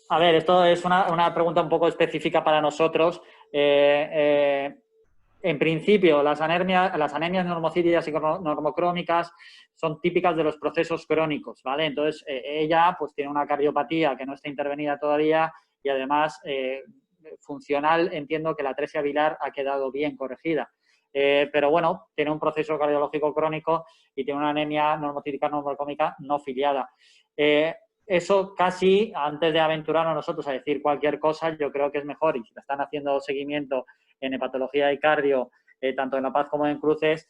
a ver, esto es una pregunta un poco específica para nosotros. En principio, las anemias normocíticas y normocrómicas son típicas de los procesos crónicos, ¿vale? Entonces, ella pues tiene una cardiopatía que no está intervenida todavía y además funcional, entiendo que la atresia biliar ha quedado bien corregida. Pero bueno, tiene un proceso cardiológico crónico y tiene una anemia normocítica normocrómica no filiada. Eso casi, antes de aventurarnos nosotros a decir cualquier cosa, yo creo que es mejor, y si le están haciendo seguimiento en hepatología y cardio, tanto en La Paz como en Cruces,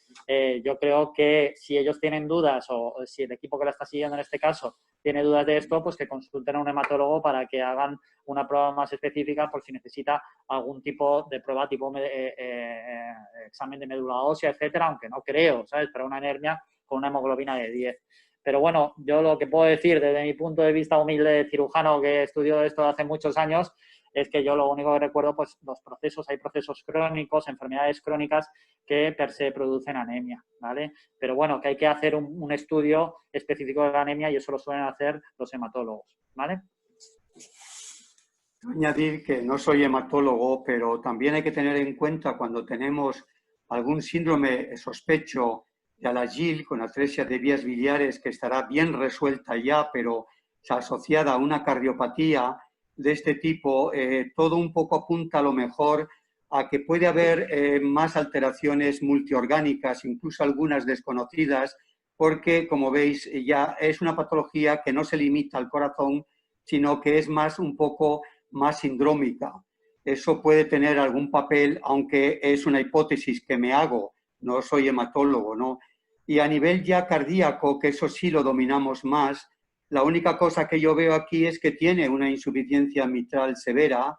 yo creo que si ellos tienen dudas o si el equipo que la está siguiendo en este caso tiene dudas de esto, pues que consulten a un hematólogo para que hagan una prueba más específica por si necesita algún tipo de prueba, tipo examen de médula ósea, etcétera, aunque no creo, ¿sabes? Para una anemia con una hemoglobina de 10. Pero bueno, yo lo que puedo decir desde mi punto de vista humilde de cirujano que estudió esto hace muchos años es que yo lo único que recuerdo, pues hay procesos crónicos, enfermedades crónicas que per se producen anemia, ¿vale? Pero bueno, que hay que hacer un estudio específico de la anemia y eso lo suelen hacer los hematólogos, ¿vale? Añadir que no soy hematólogo, pero también hay que tener en cuenta cuando tenemos algún síndrome sospecho de Alagille con atresia de vías biliares que estará bien resuelta ya, pero asociada a una cardiopatía, de este tipo, todo un poco apunta a lo mejor a que puede haber más alteraciones multiorgánicas, incluso algunas desconocidas, porque, como veis, ya es una patología que no se limita al corazón, sino que es más un poco más sindrómica. Eso puede tener algún papel, aunque es una hipótesis que me hago, no soy hematólogo, ¿no? Y a nivel ya cardíaco, que eso sí lo dominamos más, la única cosa que yo veo aquí es que tiene una insuficiencia mitral severa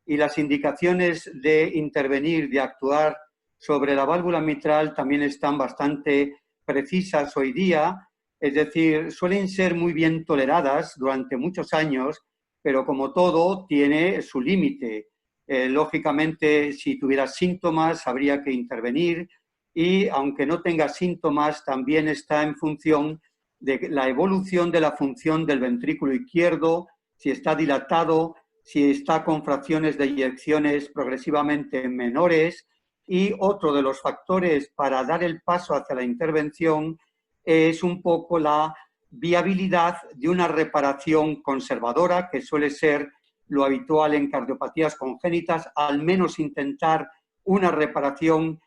y las indicaciones de intervenir, de actuar sobre la válvula mitral también están bastante precisas hoy día, es decir, suelen ser muy bien toleradas durante muchos años, pero como todo tiene su límite. Lógicamente, si tuviera síntomas, habría que intervenir y, aunque no tenga síntomas, también está en función de la evolución de la función del ventrículo izquierdo, si está dilatado, si está con fracciones de eyecciones progresivamente menores. Y otro de los factores para dar el paso hacia la intervención es un poco la viabilidad de una reparación conservadora, que suele ser lo habitual en cardiopatías congénitas, al menos intentar una reparación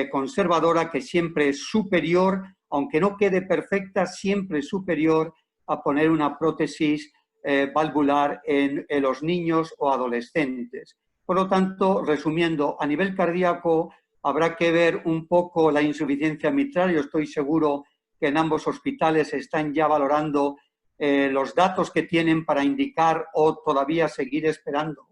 conservadora que siempre es superior, aunque no quede perfecta, siempre superior a poner una prótesis valvular en los niños o adolescentes. Por lo tanto, resumiendo, a nivel cardíaco habrá que ver un poco la insuficiencia mitral. Yo estoy seguro que en ambos hospitales están ya valorando los datos que tienen para indicar o todavía seguir esperando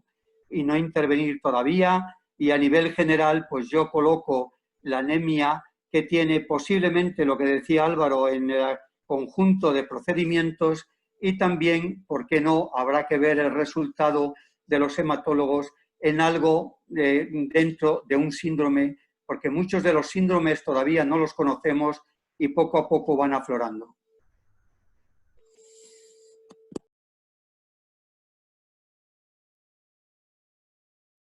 y no intervenir todavía. Y a nivel general, pues yo coloco la anemia que tiene posiblemente lo que decía Álvaro en el conjunto de procedimientos y también, ¿por qué no?, habrá que ver el resultado de los hematólogos en algo dentro de un síndrome, porque muchos de los síndromes todavía no los conocemos y poco a poco van aflorando.